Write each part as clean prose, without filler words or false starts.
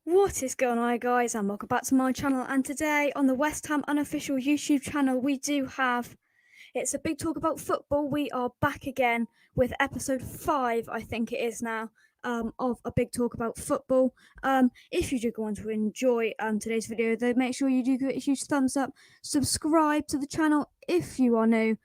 What is going on, guys, and welcome back to my channel. And today on the West Ham unofficial YouTube channel, we do have it's a big talk about football. We are back again with episode 5, I think it is now, of a big talk about football. If you do go on to enjoy today's video, then make sure you do give it a huge thumbs up. Subscribe to the channel if you are new.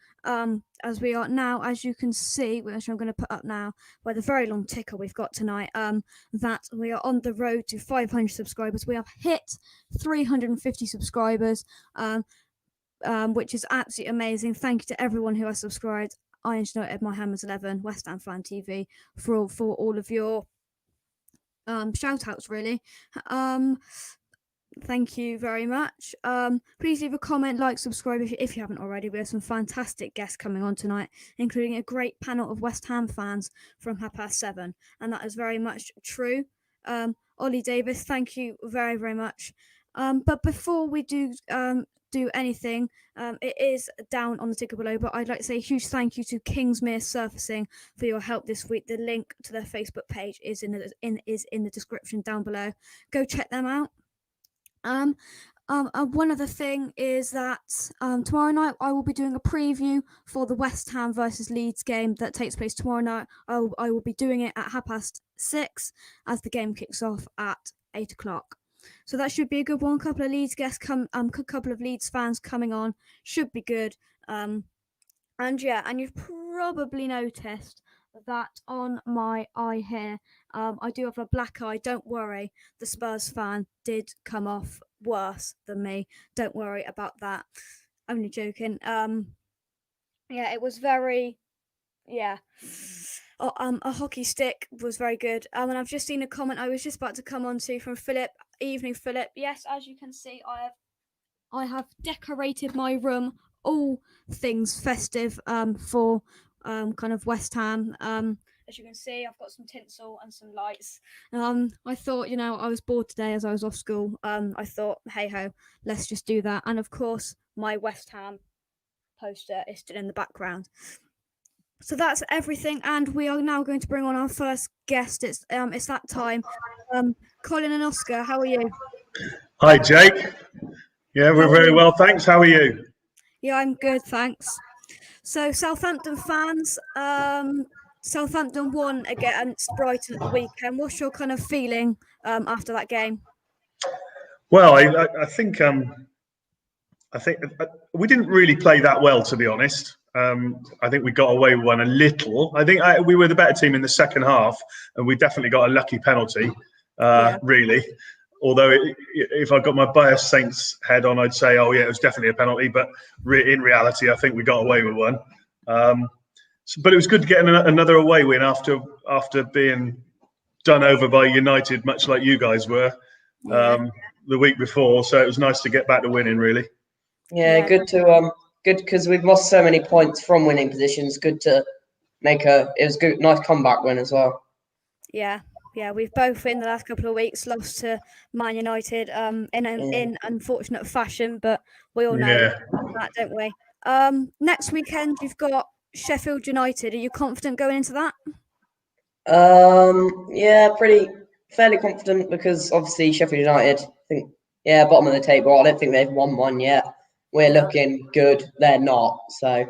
As we are now, as you can see, which I'm going to put up now, by the very long ticker we've got tonight, that we are on the road to 500 subscribers. We have hit 350 subscribers. Which is absolutely amazing. Thank you to everyone who has subscribed. Irons United, My Hammers 11, West Ham Fan TV for all of your shout outs, really. Thank you very much. Please leave a comment, like, subscribe if you haven't already. We have some fantastic guests coming on tonight, including a great panel of West Ham fans from 7:30, and that is very much true. Ollie Davis, thank you very, very much. But before we do anything, it is down on the ticker below, but I'd like to say a huge thank you to Kingsmere Surfacing for your help this week. The link to their Facebook page is in the description down below. Go check them out. One other thing is that tomorrow night I will be doing a preview for the West Ham versus Leeds game that takes place tomorrow night. I will be doing it at 6:30 as the game kicks off at 8 o'clock. So that should be a good one. Couple of Leeds guests couple of Leeds fans coming on. Should be good. And you've probably noticed that on my eye here, I do have a black eye. Don't worry, the Spurs fan did come off worse than me. Don't worry about that. Only joking. It was very, a hockey stick was very good. And I've just seen a comment I was just about to come on to from Philip. Evening, Philip. Yes, as you can see, I have decorated my room, all things festive, for kind of West Ham. As you can see, I've got some tinsel and some lights. I thought, I was bored today as I was off school. I thought, hey ho, let's just do that. And of course, my West Ham poster is still in the background. So that's everything, and we are now going to bring on our first guest. It's that time. Colin and Oscar, how are you? Hi, Jake. Yeah, we're very well, thanks. How are you? Yeah, I'm good, thanks. So Southampton fans, Southampton won against Brighton at the weekend. What's your kind of feeling after that game? Well, I think we didn't really play that well, to be honest. I think we got away with one a little. I think we were the better team in the second half, and we definitely got a lucky penalty, really. Although if I got my biased Saints head on, I'd say, oh yeah, it was definitely a penalty. But in reality, I think we got away with one. But it was good to get another away win after being done over by United, much like you guys were the week before. So it was nice to get back to winning, really. Yeah, good because we've lost so many points from winning positions. Good to it was good, nice comeback win as well. Yeah, we've both in the last couple of weeks lost to Man United in unfortunate fashion, but we all know that, don't we? Next weekend you've got Sheffield United. Are you confident going into that? Yeah, fairly confident because obviously Sheffield United, I think, bottom of the table. I don't think they've won one yet. We're looking good. They're not, so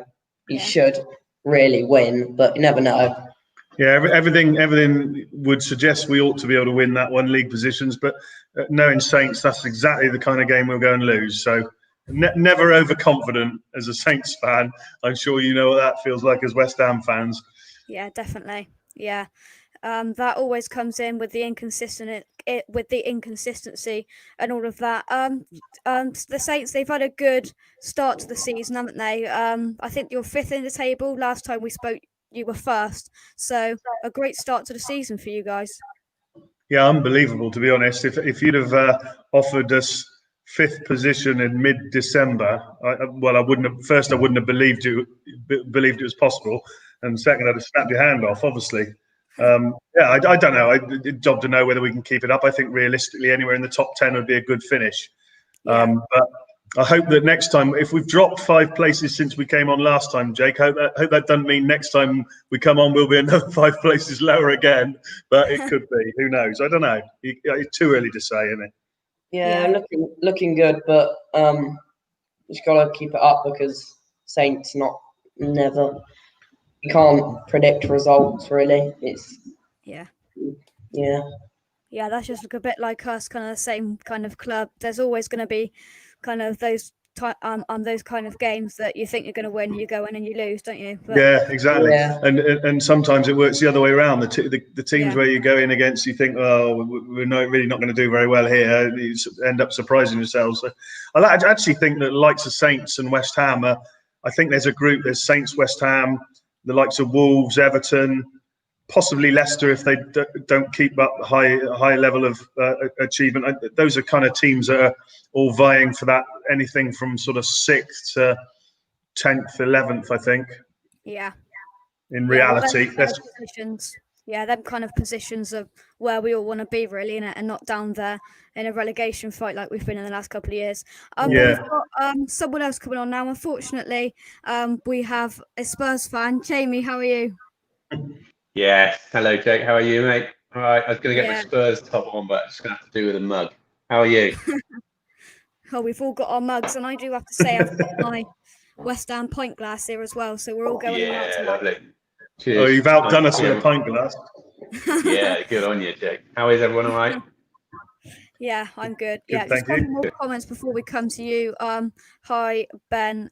you should really win, but you never know. Yeah, everything would suggest we ought to be able to win that one, league positions. But knowing Saints, that's exactly the kind of game we'll go and lose. So never overconfident as a Saints fan. I'm sure you know what that feels like as West Ham fans. Yeah, definitely. Yeah. That always comes in with the inconsistency and all of that. The Saints, they've had a good start to the season, haven't they? I think you're 5th in the table. Last time we spoke, you were 1st. So a great start to the season for you guys. Yeah, unbelievable, to be honest. If you'd have offered us 5th position in mid-December, I wouldn't have believed it was possible, and second, I'd have snapped your hand off, obviously. I don't know. It's job to know whether we can keep it up. I think realistically, anywhere in the top 10 would be a good finish. But I hope that next time, if we've dropped 5 places since we came on last time, Jake, hope that doesn't mean next time we come on we'll be another 5 places lower again. But it could be. Who knows? I don't know. It's too early to say, isn't it? Yeah, looking good, but just gotta keep it up because Saints never. You can't predict results really. Yeah, that's just like a bit like us, kind of the same kind of club. There's always going to be kind of those kind of games that you think you're going to win, you go in and you lose, don't you? But, yeah, exactly. Yeah. And sometimes it works the other way around. The teams where you go in against, you think, oh, we're really not going to do very well here. You end up surprising yourselves. So I actually think that the likes of Saints and West Ham I think there's a group. There's Saints, West Ham, the likes of Wolves, Everton, possibly Leicester if they don't keep up high level of achievement. Those are kind of teams that are all vying for that, anything from sort of 6th to 10th, 11th, I think. Yeah. In reality, them kind of positions of where we all want to be, really, and not down there in a relegation fight like we've been in the last couple of years. We've got someone else coming on now. Unfortunately, we have a Spurs fan. Jamie, how are you? Yes. Hello, Jake. How are you, mate? All right. I was going to get my Spurs top on, but it's going to have to do with a mug. How are you? Oh, we've all got our mugs, and I do have to say I've got my West Ham pint glass here as well, so we're all going out tonight. Lovely. Cheers. Oh, you've outdone us with a pint glass. Yeah, good on you, Jake. How is everyone all right? Yeah, I'm good. Good, Just a couple more comments before we come to you. Hi, Ben.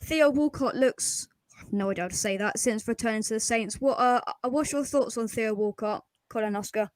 Theo Walcott looks, I have no idea how to say that, since returning to the Saints. What's your thoughts on Theo Walcott, Colin Oscar?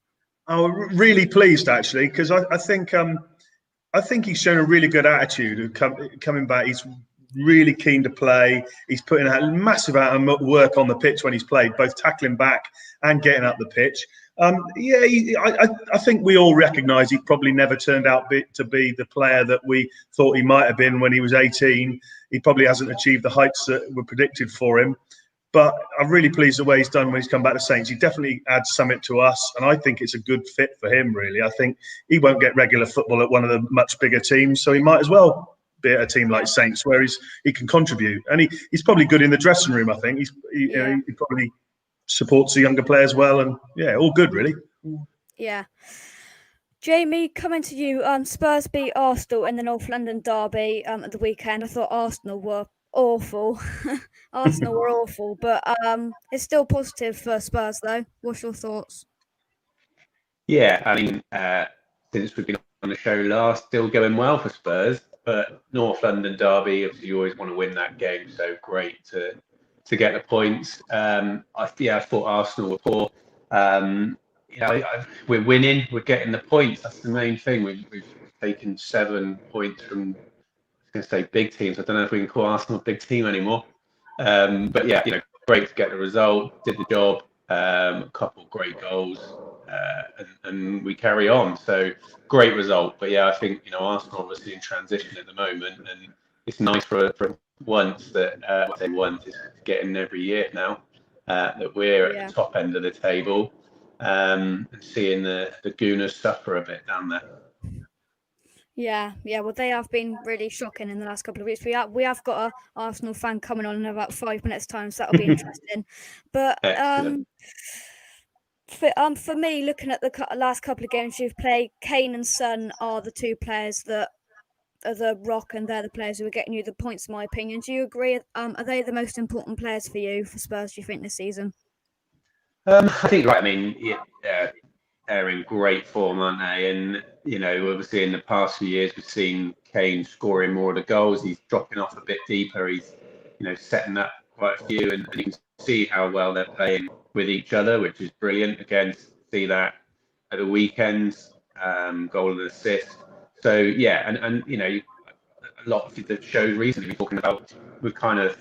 Oh, really pleased actually, because I think he's shown a really good attitude of coming back. He's really keen to play. He's putting a massive amount of work on the pitch when he's played, both tackling back and getting up the pitch. I think we all recognise he probably never turned out to be the player that we thought he might have been when he was 18. He probably hasn't achieved the heights that were predicted for him. But I'm really pleased the way he's done when he's come back to Saints. He definitely adds something to us, and I think it's a good fit for him, really. I think he won't get regular football at one of the much bigger teams, so he might as well be at a team like Saints where he can contribute. And he's probably good in the dressing room, I think. He probably supports the younger players well, and all good, really. Yeah. Jamie, coming to you, Spurs beat Arsenal in the North London derby at the weekend. I thought Arsenal were awful. Arsenal were awful, but it's still positive for Spurs, though. What's your thoughts? Yeah, I mean, since we've been on the show last, still going well for Spurs, but North London derby, obviously you always want to win that game, so great to get the points. I thought Arsenal were poor. We're winning, we're getting the points. That's the main thing. We've taken 7 points from, I was going to say big teams. I don't know if we can call Arsenal a big team anymore. But great to get the result. Did the job. A couple of great goals, and we carry on. So great result. But I think Arsenal obviously in transition at the moment, and it's nice for once that I say once is getting every year now that we're at the top end of the table, and seeing the Gooners suffer a bit down there. Yeah. Well, they have been really shocking in the last couple of weeks. We have got an Arsenal fan coming on in about 5 minutes' time, so that'll be interesting. But for me, looking at the last couple of games you've played, Kane and Son are the 2 players that are the rock, and they're the players who are getting you the points, in my opinion. Do you agree? Are they the most important players for you, for Spurs, do you think, this season? I think right. I mean, they're in great form, aren't they? And obviously in the past few years, we've seen Kane scoring more of the goals. He's dropping off a bit deeper. He's setting up quite a few, and you can see how well they're playing with each other, which is brilliant. Again, see that at the weekends, goal and assist. So and a lot of the shows recently we're talking about, we've kind of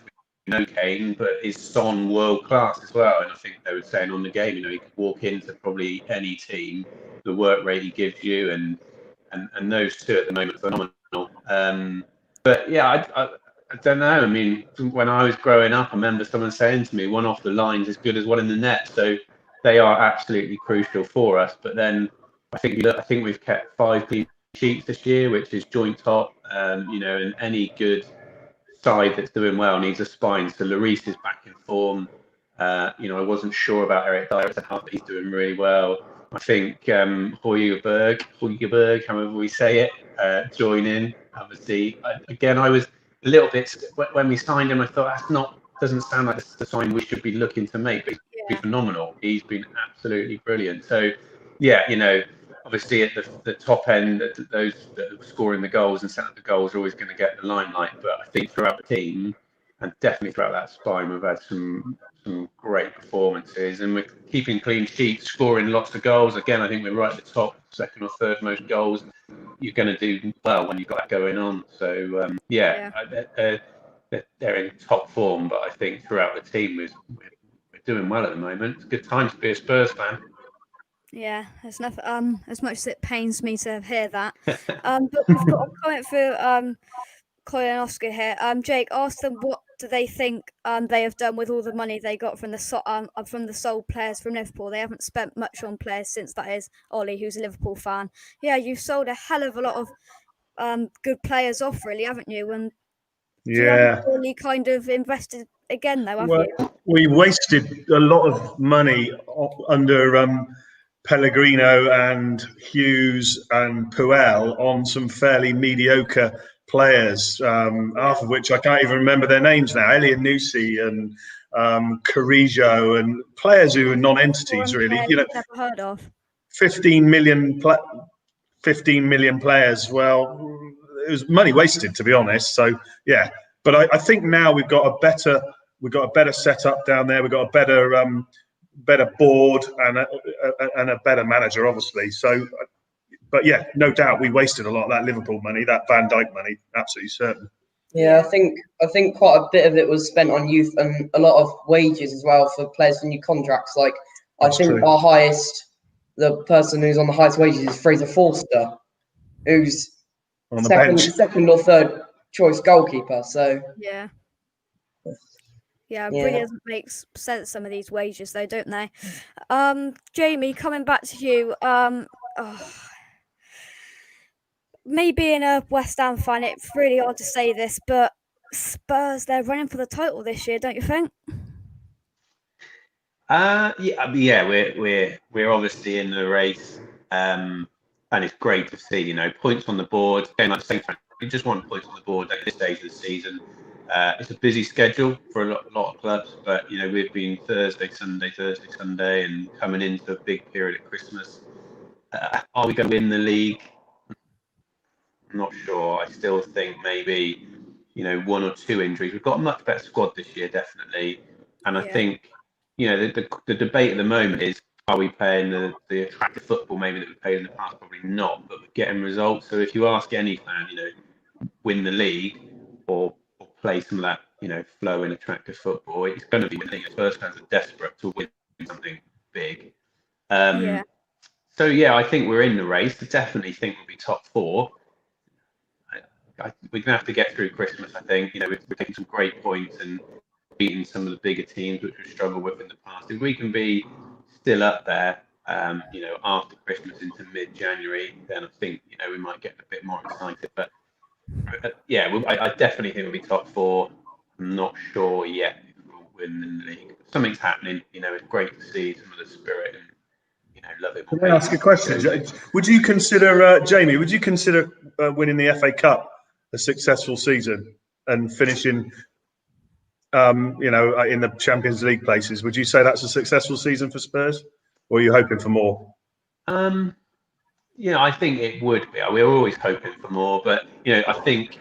Kane, but is Son world class as well? And I think they were saying on the game, he could walk into probably any team, the work rate he gives you, and those 2 at the moment are phenomenal. But I don't know. I mean, when I was growing up, I remember someone saying to me, one off the line is as good as one in the net. So they are absolutely crucial for us. But then I think we've kept 5 people sheets this year, which is joint top. And any good side that's doing well needs a spine. So Lloris is back in form. I wasn't sure about Eric Dyer at half, but he's doing really well. I think Højbjerg, however we say it, joining. Obviously, I was a little bit when we signed him. I thought doesn't sound like the sign we should be looking to make. But he's been phenomenal. He's been absolutely brilliant. So, obviously at the top end, those that are scoring the goals and setting up the goals are always going to get the limelight. But I think throughout the team, and definitely throughout that spine, we've had some great performances, and we're keeping clean sheets, scoring lots of goals. Again, I think we're right at the top, second or third most goals. You're going to do well when you've got that going on. So they're in top form, but I think throughout the team we're doing well at the moment. It's a good time to be a Spurs fan. Yeah, there's nothing. As much as it pains me to hear that, but we've got a comment for Colin and Oscar here. Jake, ask them what do they think they have done with all the money they got from the sold players from Liverpool. They haven't spent much on players since. That is Ollie, who's a Liverpool fan. Yeah, you've sold a hell of a lot of good players off, really, haven't you? And you haven't really kind of invested again, though, have you? We wasted a lot of money under Pellegrino and Hughes and Puel on some fairly mediocre players, half of which I can't even remember their names now. Elianusi and Carrillo, and players who are non-entities, really. Never heard of. 15 million players. Well, it was money wasted, to be honest. So yeah, but I think now we've got a better setup down there. We've got a better board and a better manager, obviously. So, but yeah, no doubt we wasted a lot of that Liverpool money, that Van Dijk money, absolutely certain. Yeah, I think quite a bit of it was spent on youth and a lot of wages as well for players for new contracts. Like That's I think true. the person who's on the highest wages is Fraser Forster, who's On the bench. second or third choice goalkeeper. So yeah, really doesn't make sense, some of these wages, though, don't they? Jamie, coming back to you. Me being a West Ham fan, it's really hard to say this, but Spurs, they're running for the title this year, don't you think? We're obviously in the race, and it's great to see, points on the board. Again, like the same, we just want points on the board at this stage of the season. It's a busy schedule for a lot of clubs, but we've been Thursday, Sunday, and coming into a big period at Christmas. Are we going to win the league? I'm not sure. I still think maybe one or two injuries. We've got a much better squad this year, definitely, and I think the debate at the moment is, are we playing the attractive football maybe that we played in the past? Probably not, but we're getting results. So if you ask any fan, win the league or play some of that flow in attractive football, it's going to be winning. Spurs fans are desperate to win something big. So I think we're in the race. I definitely think we'll be top four. We're going to have to get through Christmas, I think. We're taking some great points and beating some of the bigger teams which we've struggled with in the past. If we can be still up there, after Christmas into mid-January, then I think, we might get a bit more excited. But I definitely think we'll be top four. I'm not sure yet if we'll win the league. Something's happening. It's great to see some of the spirit and, love it. Can I ask a question? Would you consider, Jamie, winning the FA Cup a successful season and finishing, in the Champions League places? Would you say that's a successful season for Spurs, or are you hoping for more? I think it would be. We're always hoping for more, but I think,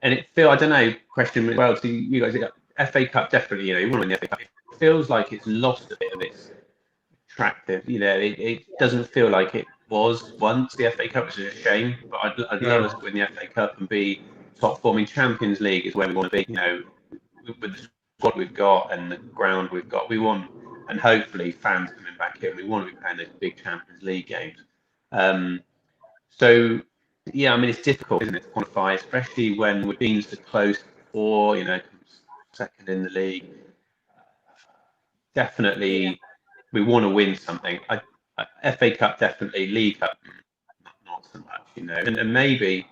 and I don't know. Question well to you guys. FA Cup definitely. You want to win the FA Cup. It feels like it's lost a bit of its attractive. It doesn't feel like it was once the FA Cup, which is a shame. But I'd love us to win the FA Cup and be top forming. Champions League is where we want to be. With the squad we've got and the ground we've got, we want, and hopefully fans coming back in, we want to be playing those big Champions League games. It's difficult, isn't it, to quantify, especially when we've been so close before, second in the league. Definitely, we want to win something. FA Cup, definitely. League Cup, not so much. and maybe,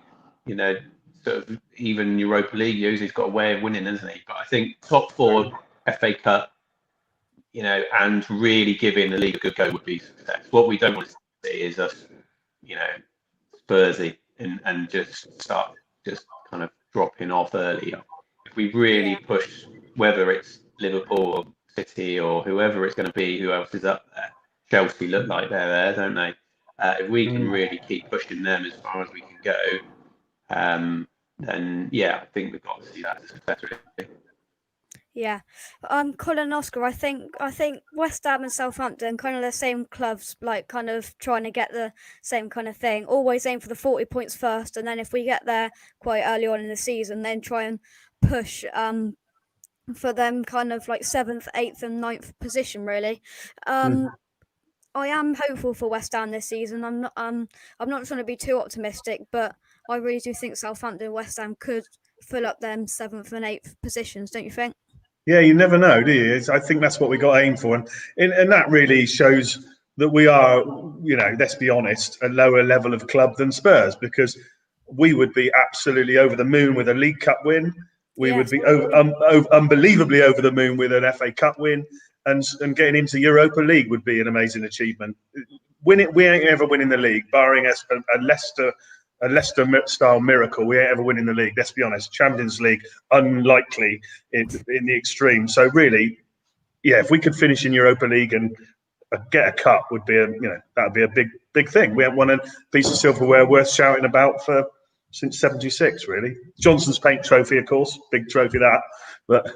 sort of even Europa League years, he's got a way of winning, hasn't he? But I think top 4 FA Cup, and really giving the league a good go would be success. What we don't want to see is us, Spursy and just start just kind of dropping off early. If we really push, whether it's Liverpool or City or whoever it's going to be, who else is up there, Chelsea look like they're there, don't they? If we can really keep pushing them as far as we can go, then I think we've got to see that as a success. Really. Yeah, Colin and Oscar, I think West Ham and Southampton, kind of the same clubs, like kind of trying to get the same kind of thing. Always aim for the 40 points first, and then if we get there quite early on in the season, then try and push for them kind of like 7th, 8th, and 9th position. Really, I am hopeful for West Ham this season. I'm not trying to be too optimistic, but I really do think Southampton and West Ham could fill up them 7th and 8th positions. Don't you think? Yeah, you never know, do you? I think that's what we got to aim for, and that really shows that we are, let's be honest, a lower level of club than Spurs, because we would be absolutely over the moon with a League Cup win. We would be unbelievably over the moon with an FA Cup win, and getting into Europa League would be an amazing achievement. We ain't ever winning the league, barring a Leicester-style miracle. We ain't ever winning the league. Let's be honest. Champions League, unlikely in the extreme. So really, if we could finish in Europa League and get a cup, would be that would be a big thing. We haven't won a piece of silverware worth shouting about since '76. Really, Johnson's Paint Trophy, of course, big trophy that. But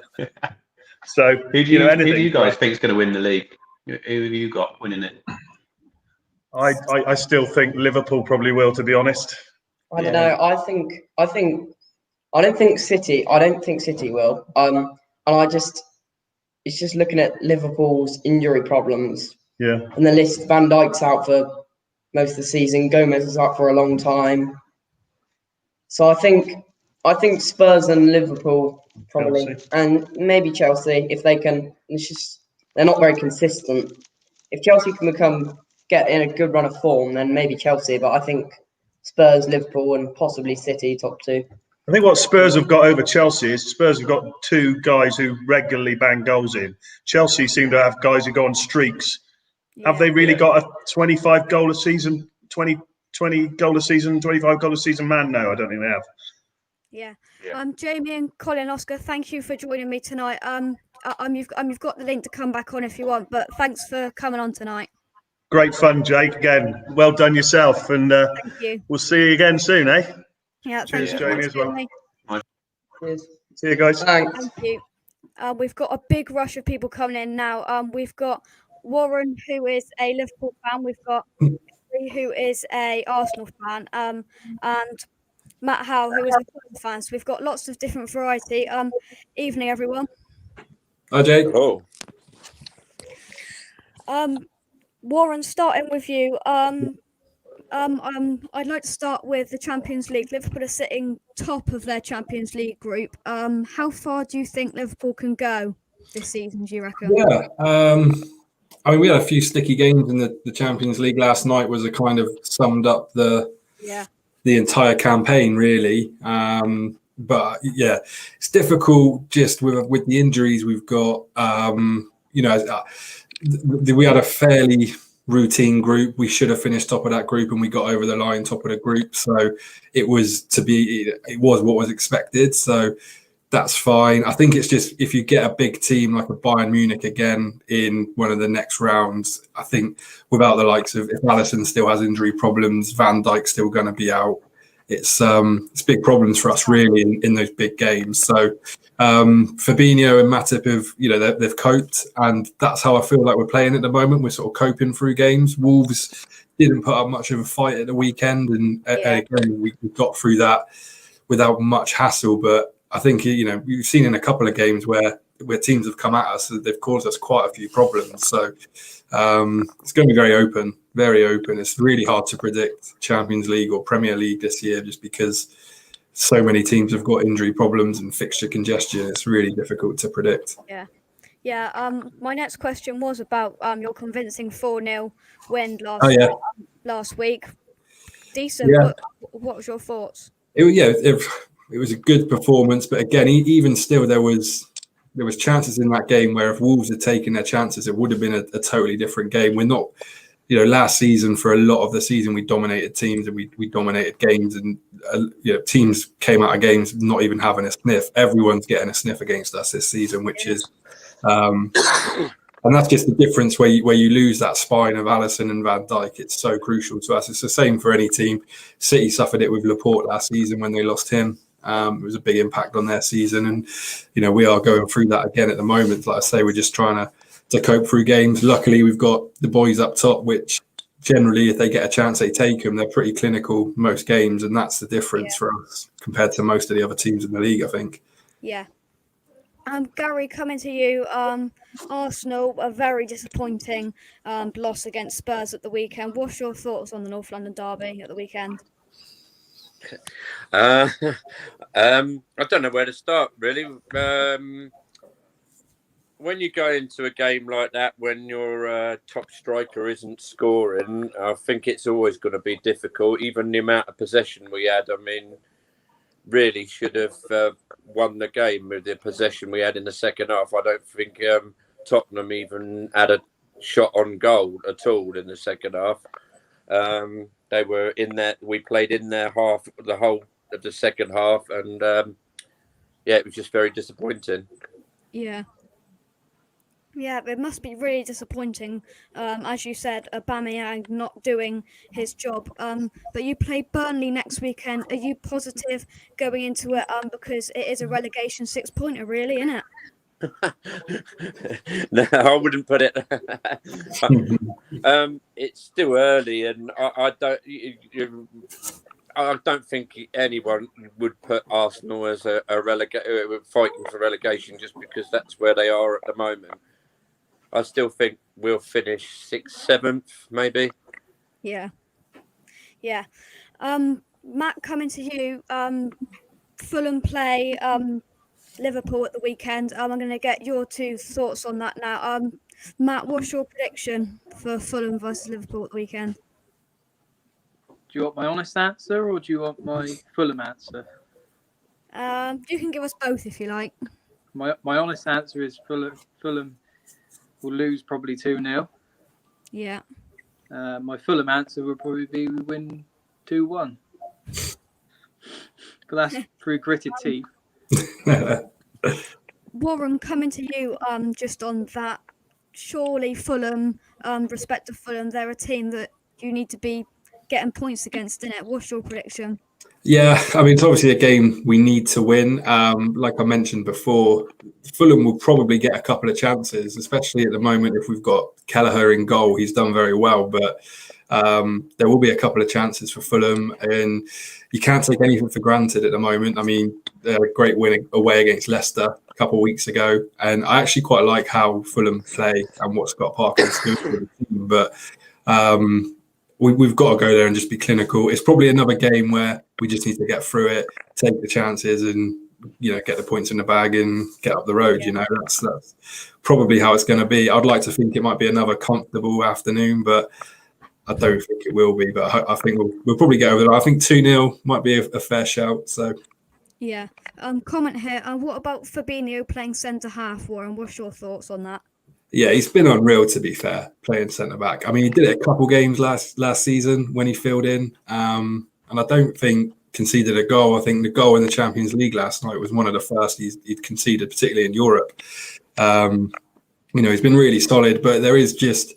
so who do you guys think is going to win the league? Who have you got winning it? I still think Liverpool probably will, to be honest. I don't know. I don't think City will. And it's just looking at Liverpool's injury problems. Yeah. And the list: Van Dijk's out for most of the season. Gomez is out for a long time. So I think Spurs and Liverpool probably, Chelsea. and maybe Chelsea if they can. They're not very consistent. If Chelsea can get in a good run of form, then maybe Chelsea. But I think Spurs, Liverpool, and possibly City top 2. I think what Spurs have got over Chelsea is Spurs have got 2 guys who regularly bang goals in. Chelsea seem to have guys who go on streaks. Yeah. Have they really got a 25 goal a season, 20 goal a season, 25 goal a season man? No, I don't think they have. Yeah. Jamie and Colin, Oscar, thank you for joining me tonight. You've got the link to come back on if you want, but thanks for coming on tonight. Great fun, Jake. Again, well done yourself, and thank you. We'll see you again soon, eh? Yeah, cheers, Jamie, as well. Cheers. See you guys. Thanks. Thank you. We've got a big rush of people coming in now. We've got Warren, who is a Liverpool fan. We've got who is a Arsenal fan, and Matt Howe, who is a Tottenham fan. So we've got lots of different variety. Evening, everyone. Hi, Jake. Hello. Warren, starting with you. I'd like to start with the Champions League. Liverpool are sitting top of their Champions League group. How far do you think Liverpool can go this season, do you reckon? Yeah. We had a few sticky games in the Champions League. Last night was a kind of summed up the entire campaign, really. But yeah, it's difficult just with the injuries we've got. We had a fairly routine group. We should have finished top of that group, and we got over the line top of the group. So it was what was expected. So that's fine. I think it's just if you get a big team like a Bayern Munich again in one of the next rounds, I think without the likes of, if Alisson still has injury problems, Van Dijk's still going to be out. It's big problems for us really in those big games. So Fabinho and Matip have they've coped, and that's how I feel like we're playing at the moment. We're sort of coping through games. Wolves didn't put up much of a fight at the weekend, and again we got through that without much hassle. But I think we've seen in a couple of games where teams have come at us, they've caused us quite a few problems. So it's going to be very open. It's really hard to predict Champions League or Premier League this year, just because so many teams have got injury problems and fixture congestion. It's really difficult to predict. Yeah. My next question was about your convincing 4-0 win last week. Decent. Yeah. what was your thoughts? It was a good performance, but again, even still, there was chances in that game where if Wolves had taken their chances, it would have been a totally different game. We're not, last season for a lot of the season we dominated teams and we dominated games, and teams came out of games not even having a sniff. Everyone's getting a sniff against us this season, which is. And that's just the difference where you lose that spine of Alisson and Van Dijk. It's so crucial to us. It's the same for any team. City suffered it with Laporte last season when they lost him. It was a big impact on their season. And, we are going through that again at the moment. Like I say, we're just trying to cope through games. Luckily, we've got the boys up top, which generally, if they get a chance, they take them. They're pretty clinical most games. And that's the difference for us compared to most of the other teams in the league, I think. Yeah. Gary, coming to you, Arsenal, a very disappointing loss against Spurs at the weekend. What's your thoughts on the North London derby at the weekend? I don't know where to start, really. When you go into a game like that, when your top striker isn't scoring, I think it's always going to be difficult. Even the amount of possession we had, really should have won the game with the possession we had in the second half. I don't think Tottenham even had a shot on goal at all in the second half. They were in there. We played in their half, the whole of the second half, and it was just very disappointing. Yeah, it must be really disappointing. As you said, Aubameyang not doing his job. But you play Burnley next weekend. Are you positive going into it? Because it is a relegation 6-pointer, really, isn't it? No, I wouldn't put it. It's still early, and I don't think anyone would put Arsenal as a fighting for relegation just because that's where they are at the moment. I still think we'll finish 6th, 7th, maybe. Yeah. Matt, coming to you. Fulham play Liverpool at the weekend. I'm going to get your two thoughts on that now. Matt, what's your prediction for Fulham versus Liverpool at the weekend? Do you want my honest answer or do you want my Fulham answer? You can give us both if you like. My honest answer is Fulham will lose probably 2-0. Yeah. My Fulham answer would probably be we win 2-1. But that's through gritted teeth. Warren, coming to you just on that. Surely Fulham, respect to Fulham, they're a team that you need to be getting points against, isn't it? What's your prediction? Yeah, it's obviously a game we need to win. Like I mentioned before, Fulham will probably get a couple of chances, especially at the moment if we've got Kelleher in goal. He's done very well, but there will be a couple of chances for Fulham, and you can't take anything for granted at the moment. They had a great win away against Leicester a couple of weeks ago, and I actually quite like how Fulham play and what Scott Parker's doing for the team, but we've got to go there and just be clinical. It's probably another game where we just need to get through it, take the chances, and get the points in the bag and get up the road. That's probably how it's going to be. I'd like to think it might be another comfortable afternoon, but I don't think it will be. But I think we'll probably get over there. I think 2-0 might be a fair shout. So yeah. Comment here. What about Fabinho playing centre half, Warren? What's your thoughts on that? Yeah, he's been unreal, to be fair, playing centre back. He did it a couple games last season when he filled in, and I don't think conceded a goal. I think the goal in the Champions League last night was one of the first he'd conceded, particularly in Europe. He's been really solid, but there is just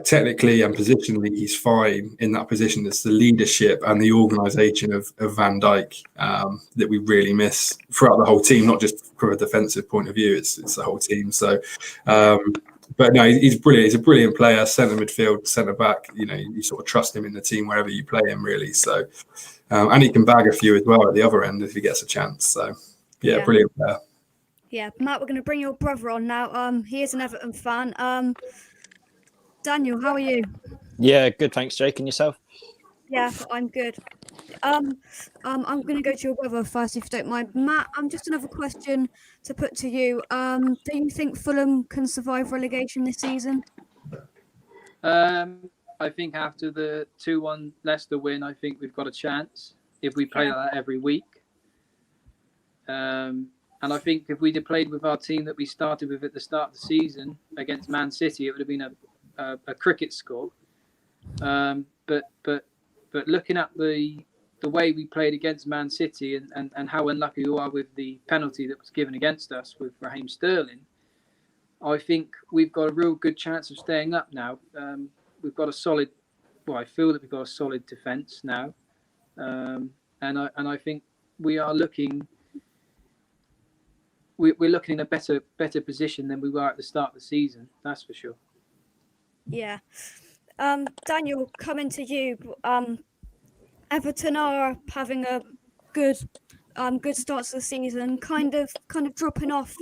technically and positionally, he's fine in that position. It's the leadership and the organisation of Van Dijk that we really miss throughout the whole team, not just from a defensive point of view. It's the whole team. So, but no, he's brilliant. He's a brilliant player, centre midfield, centre back. You sort of trust him in the team wherever you play him, really. So, and he can bag a few as well at the other end if he gets a chance. So, yeah. Brilliant player. Yeah, Matt, we're going to bring your brother on now. He is an Everton fan. Daniel, how are you? Yeah, good. Thanks, Jake. And yourself? Yeah, I'm good. I'm going to go to your brother first, if you don't mind. Matt, just another question to put to you. Do you think Fulham can survive relegation this season? I think after the 2-1 Leicester win, I think we've got a chance if we play like that every week. And I think if we'd have played with our team that we started with at the start of the season against Man City, it would have been a cricket score. But looking at the way we played against Man City and how unlucky we are with the penalty that was given against us with Raheem Sterling, I think we've got a real good chance of staying up now. We've got a solid, well, I feel that we've got a solid defence now, and I think we are looking. We're looking in a better position than we were at the start of the season. That's for sure. Yeah. Daniel, coming to you. Everton are having a good start to the season, kind of dropping off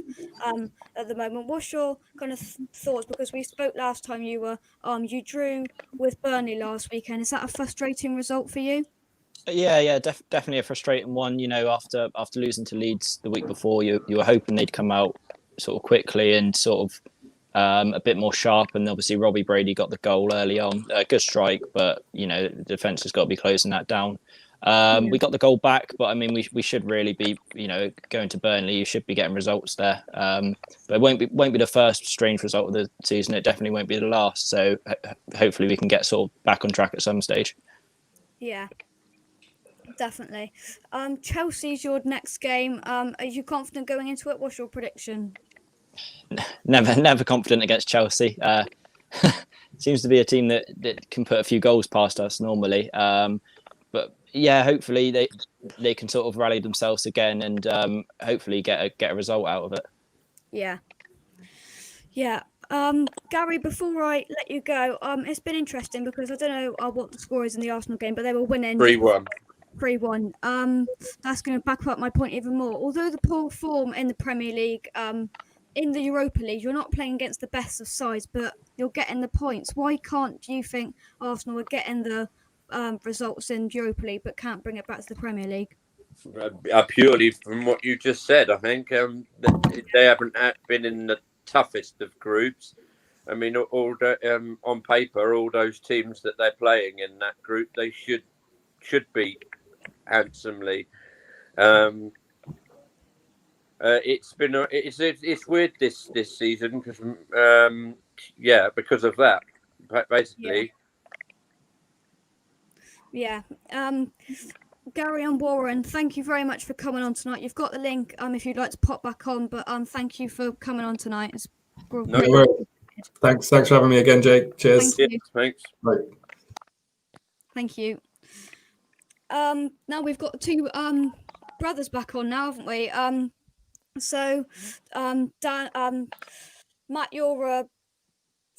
at the moment. What's your kind of thoughts? Because we spoke last time you drew with Burnley last weekend. Is that a frustrating result for you? Yeah, definitely a frustrating one. After losing to Leeds the week before, you were hoping they'd come out sort of quickly and sort of a bit more sharp. And obviously Robbie Brady got the goal early on. Good strike, but the defence has got to be closing that down. We got the goal back, but I mean we should really be going to Burnley. You should be getting results there. But it won't be the first strange result of the season. It definitely won't be the last. So hopefully we can get sort of back on track at some stage. Yeah. Definitely. Chelsea's your next game. Are you confident going into it? What's your prediction? Never confident against Chelsea. Seems to be a team that can put a few goals past us normally. But yeah, hopefully they can sort of rally themselves again and hopefully get a result out of it. Yeah. Gary, before I let you go, it's been interesting because I don't know what the score is in the Arsenal game, but they were winning 3-1. 3-1. That's going to back up my point even more. Although the poor form in the Premier League, in the Europa League, you're not playing against the best of sides, but you're getting the points. Why can't you think Arsenal are getting the results in Europa League but can't bring it back to the Premier League? Purely from what you just said, I think they haven't been in the toughest of groups. I mean, on paper, all those teams that they're playing in that group, they should beat handsomely. It's weird this season because because of that, basically. Yeah. Gary and Warren, thank you very much for coming on tonight. You've got the link if you'd like to pop back on, but thank you for coming on tonight. It's no worries. Thanks for having me again, Jake. Cheers. Thank you. Thanks. Bye. Thank you. Now we've got two brothers back on now, haven't we? So Dan, Matt, you're a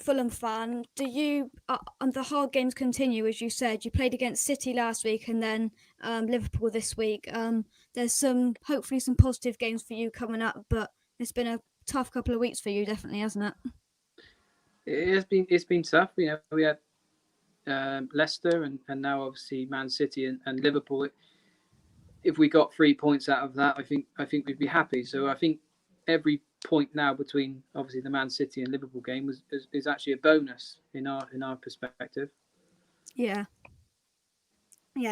Fulham fan. Do you the hard games continue? As you said, you played against City last week and then Liverpool this week. There's hopefully some positive games for you coming up, but it's been a tough couple of weeks for you, definitely, hasn't it? It's been tough. We had Leicester and now obviously Man City and Liverpool. If we got 3 points out of that, I think we'd be happy. So I think every point now between obviously the Man City and Liverpool game is actually a bonus in our perspective. Yeah,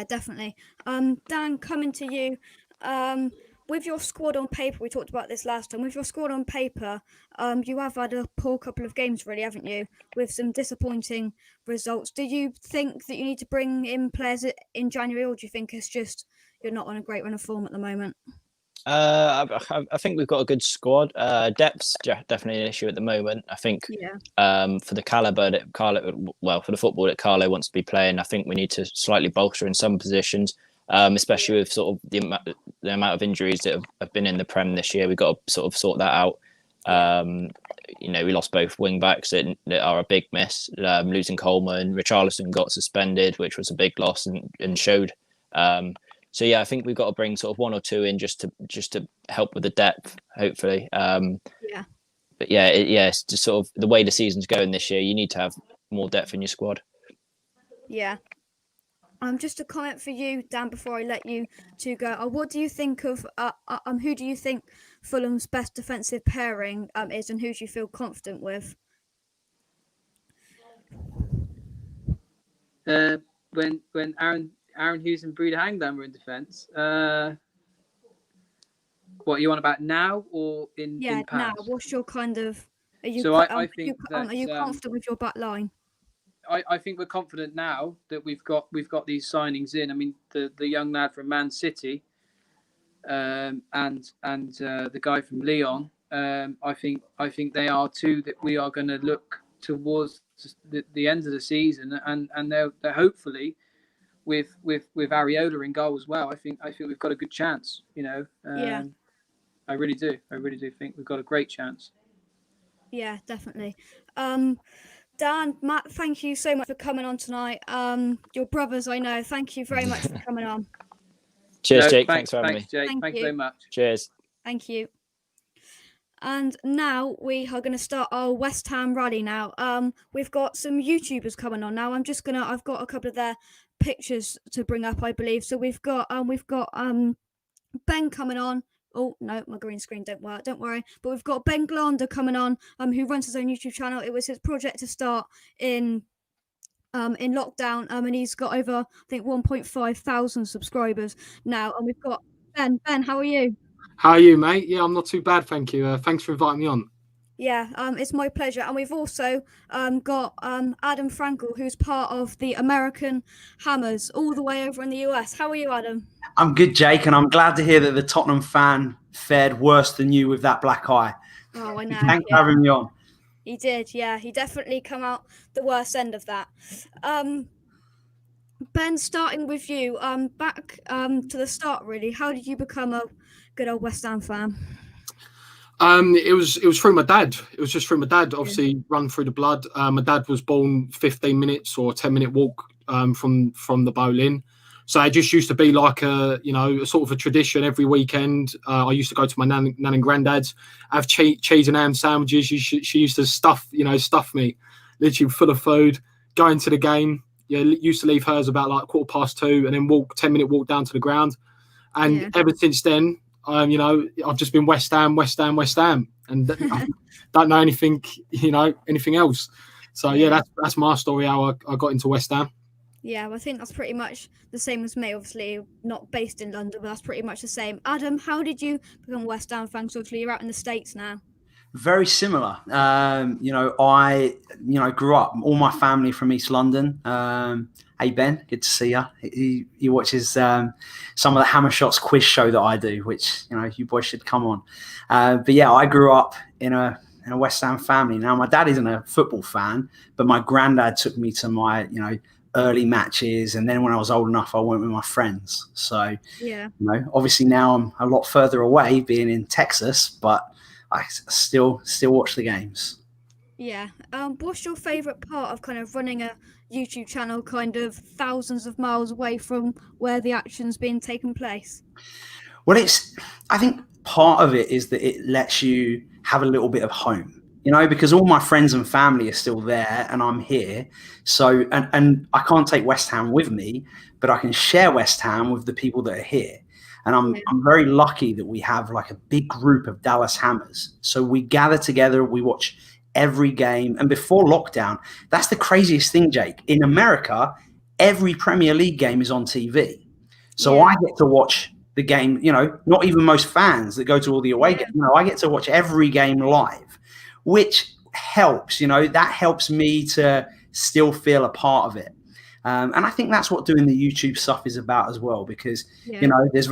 definitely. Dan, coming to you. With your squad on paper, we talked about this last time. With your squad on paper, you have had a poor couple of games, really, haven't you? With some disappointing results. Do you think that you need to bring in players in January, or do you think it's just you're not on a great run of form at the moment? I think we've got a good squad. Depth's definitely an issue at the moment. I think for the caliber that for the football that Carlo wants to be playing, I think we need to slightly bolster in some positions. Especially with sort of the amount of injuries that have been in the Prem this year. We've got to sort of sort that out. We lost both wing backs that are a big miss. Losing Coleman, Richarlison got suspended, which was a big loss and showed. So yeah, I think we've got to bring sort of one or two in just to help with the depth, hopefully. But it's just sort of the way the season's going this year. You need to have more depth in your squad. Yeah. Just a comment for you, Dan, before I let you two go. What do you think of who do you think Fulham's best defensive pairing is, and who do you feel confident with? when Aaron Hughes and Breeder Hangdown were in defence. What are you on about now or in now? past? What's your kind of? Are you? So I think are you comfortable with your back line? I think we're confident now that we've got these signings in. I mean, the young lad from Man City, and the guy from Lyon. I think they are two that we are going to look towards the end of the season, and they're hopefully with Areola in goal as well. I think we've got a good chance. Yeah. I really do. I really do think we've got a great chance. Yeah, definitely. Dan, Matt, thank you so much for coming on tonight. Your brothers, I know. Thank you very much for coming on. Cheers, Jake. Thanks for having me. Jake. Thank you very much. Cheers. Thank you. And now we are going to start our West Ham rally now. We've got some YouTubers coming on now. I've got a couple of their pictures to bring up, I believe. So we've got Ben coming on. Oh no, my green screen don't work. Don't worry. But we've got Ben Glander coming on, who runs his own YouTube channel. It was his project to start in lockdown, and he's got over, I think, 1,500 subscribers now. And we've got Ben. Ben, how are you? How are you, mate? Yeah, I'm not too bad, thank you. Thanks for inviting me on. Yeah, it's my pleasure. And we've also got Adam Frankel, who's part of the American Hammers, all the way over in the US. How are you, Adam? I'm good, Jake, and I'm glad to hear that the Tottenham fan fared worse than you with that black eye. Oh, I know. Thanks for having me on. He did, yeah. He definitely come out the worst end of that. Ben, starting with you, back to the start, really. How did you become a good old West Ham fan? It was through my dad. It was just through my dad. Obviously, run through the blood. My dad was born 15 minutes or 10-minute walk from the Bowling. So it just used to be like a sort of a tradition every weekend. I used to go to my nan and granddad's, have cheese and ham sandwiches. She used to stuff me, literally full of food, going to the game. Yeah, used to leave hers about like 2:15 and then 10-minute walk down to the ground. And ever since then, I've just been West Ham, and I don't know anything else. So yeah, that's my story how I got into West Ham. Yeah, well, I think that's pretty much the same as me. Obviously, not based in London, but that's pretty much the same. Adam, how did you become a West Ham fan? So obviously, you're out in the States now. Very similar. I grew up, all my family from East London. Hey, Ben, good to see you. He watches some of the Hammer Shots quiz show that I do, which, you boys should come on. But yeah, I grew up in a West Ham family. Now, my dad isn't a football fan, but my granddad took me to my, early matches. And then when I was old enough, I went with my friends. So, obviously now I'm a lot further away being in Texas, but I still watch the games. Yeah. What's your favourite part of kind of running a YouTube channel kind of thousands of miles away from where the action's being taken place? Well, I think part of it is that it lets you have a little bit of home, because all my friends and family are still there and I'm here. So, and I can't take West Ham with me, but I can share West Ham with the people that are here. And I'm very lucky that we have like a big group of Dallas Hammers. So we gather together, we watch every game. And before lockdown, that's the craziest thing, Jake. In America, every Premier League game is on TV. So I get to watch the game, not even most fans that go to all the away games. I get to watch every game live, which helps, that helps me to still feel a part of it. And I think that's what doing the YouTube stuff is about as well, because, there's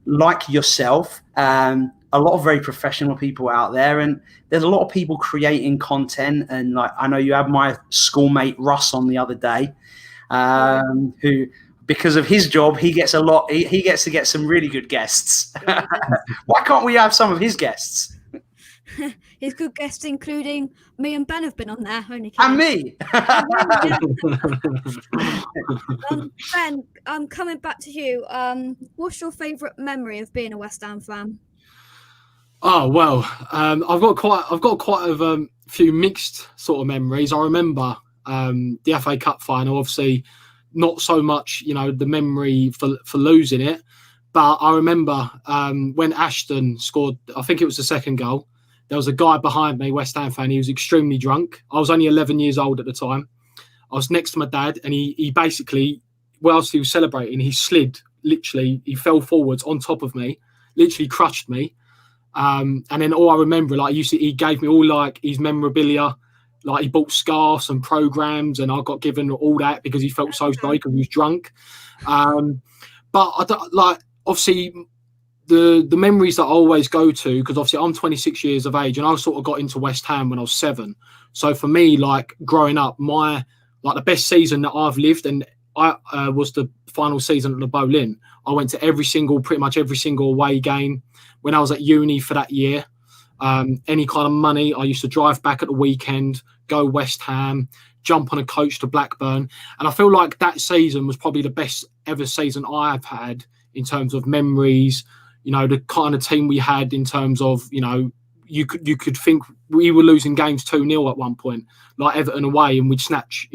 like yourself, a lot of very professional people out there, and there's a lot of people creating content. And like, I know you had my schoolmate Russ on the other day, who, because of his job, he gets he gets to get some really good guests. Why can't we have some of his guests? His good guests, including me and Ben, have been on there. And me. Ben, coming back to you, what's your favourite memory of being a West Ham fan? Oh well, I've got quite a few mixed sort of memories. I remember the FA Cup final. Obviously, not so much, the memory for losing it, but I remember when Ashton scored. I think it was the second goal. There was a guy behind me, West Ham fan. He was extremely drunk. I was only 11 years old at the time. I was next to my dad, and he basically, whilst he was celebrating, he slid, literally, he fell forwards on top of me, literally crushed me. And then all I remember, like, he gave me all like his memorabilia, like he bought scarves and programs, and I got given all that because he felt so sorry because he was drunk. But I don't, like, obviously the memories that I always go to, because obviously I'm 26 years of age, and I sort of got into West Ham when I was 7. So for me, like, growing up, the best season that I've lived, and I was the final season at the Boleyn. I went to pretty much every single away game when I was at uni for that year. Any kind of money, I used to drive back at the weekend, go West Ham, jump on a coach to Blackburn. And I feel like that season was probably the best ever season I've had in terms of memories, the kind of team we had in terms of, you could think we were losing games 2-0 at one point, like Everton away, and we'd snatch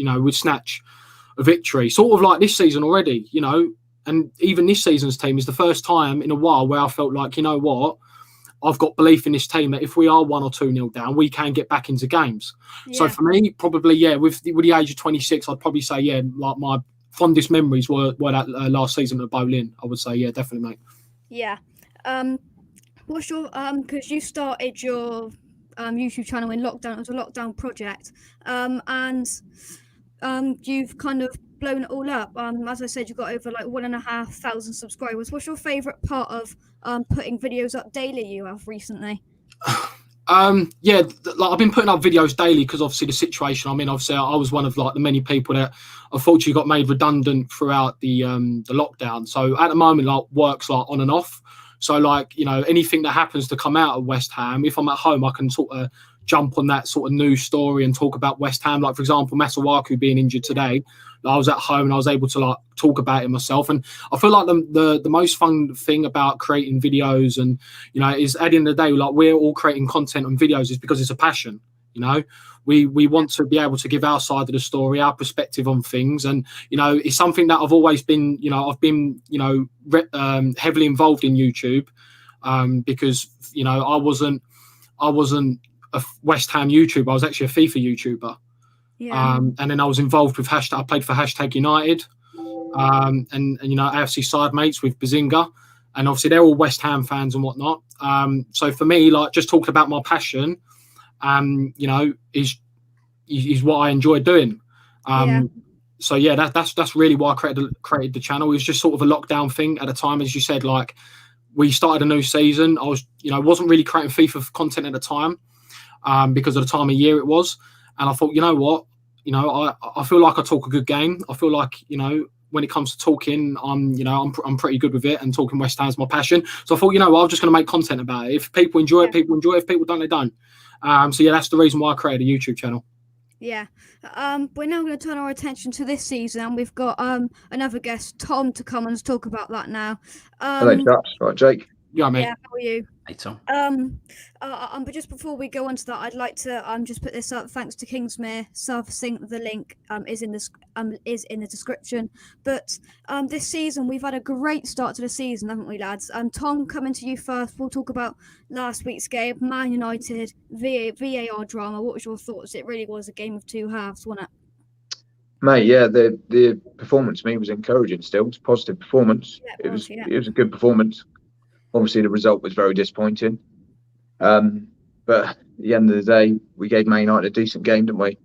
a victory. Sort of like this season already, and even this season's team is the first time in a while where I felt like, you know what, I've got belief in this team that if we are 1 or 2-0 down, we can get back into games. Yeah. So for me, probably, with the age of 26, I'd probably say, like my fondest memories were that last season at Boleyn. I would say, definitely, mate. Yeah. What's your because you started your YouTube channel in lockdown. It was a lockdown project, and you've kind of blown it all up. As I said, you've got over like 1,500 subscribers. What's your favourite part of putting videos up daily you have recently? Like I've been putting up videos daily because obviously the situation I'm in. Obviously, I was one of like the many people that unfortunately got made redundant throughout the lockdown. So at the moment, like, work's like on and off. So like, anything that happens to come out of West Ham, if I'm at home, I can sort of jump on that sort of news story and talk about West Ham. Like, for example, Masuaku being injured today, I was at home and I was able to like talk about it myself. And I feel like the most fun thing about creating videos and, is at the end of the day, like, we're all creating content on videos is because it's a passion. We want to be able to give our side of the story, our perspective on things. And, it's something that I've always been, I've been, heavily involved in YouTube because, I wasn't a West Ham YouTuber. I was actually a FIFA YouTuber. Yeah. And then I was involved with I played for #United and AFC side mates with Bazinga. And obviously they're all West Ham fans and whatnot. So for me, like, just talking about my passion, is what I enjoy doing. So that's really why I created the channel. It was just sort of a lockdown thing at the time, as you said. Like, we started a new season. I was, wasn't really creating FIFA content at the time because of the time of year it was. And I thought, you know what, I feel like I talk a good game. I feel like, when it comes to talking, I'm pretty good with it, and talking West Ham's my passion. So I thought, I'm just going to make content about it. If people enjoy it, people enjoy it. If people don't, they don't. So that's the reason why I created a YouTube channel. Yeah. We're now going to turn our attention to this season, and we've got another guest, Tom, to come and talk about that now. Hello, chaps. Right, Jake. Yeah, mate. Yeah, how are you? Hey, Tom. But just before we go on to that, I'd like to just put this up. Thanks to Kingsmere Surfacing. The link is in the description. But this season we've had a great start to the season, haven't we, lads? Tom, coming to you first. We'll talk about last week's game, Man United, VAR drama. What was your thoughts? It really was a game of two halves, wasn't it? Mate, yeah, the performance to me was encouraging. Still, it's a positive performance. Yeah, it was a good performance. Obviously, the result was very disappointing. But at the end of the day, we gave Man United a decent game, didn't we?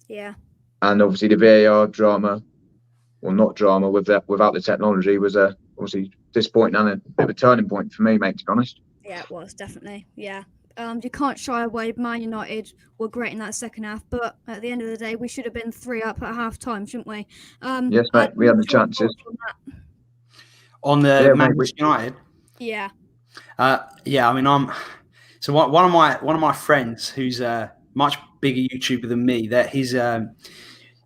Yeah. And obviously, the VAR drama, or not drama, without the technology, was obviously disappointing and a bit of a turning point for me, mate, to be honest. Yeah, it was, definitely. Yeah. You can't shy away. Man United were great in that second half, but at the end of the day, we should have been 3 up at half time, shouldn't we? Yes, mate. We had the chances. On the Manchester United. Yeah. Yeah. I mean, one of my friends who's a much bigger YouTuber than me. That he's where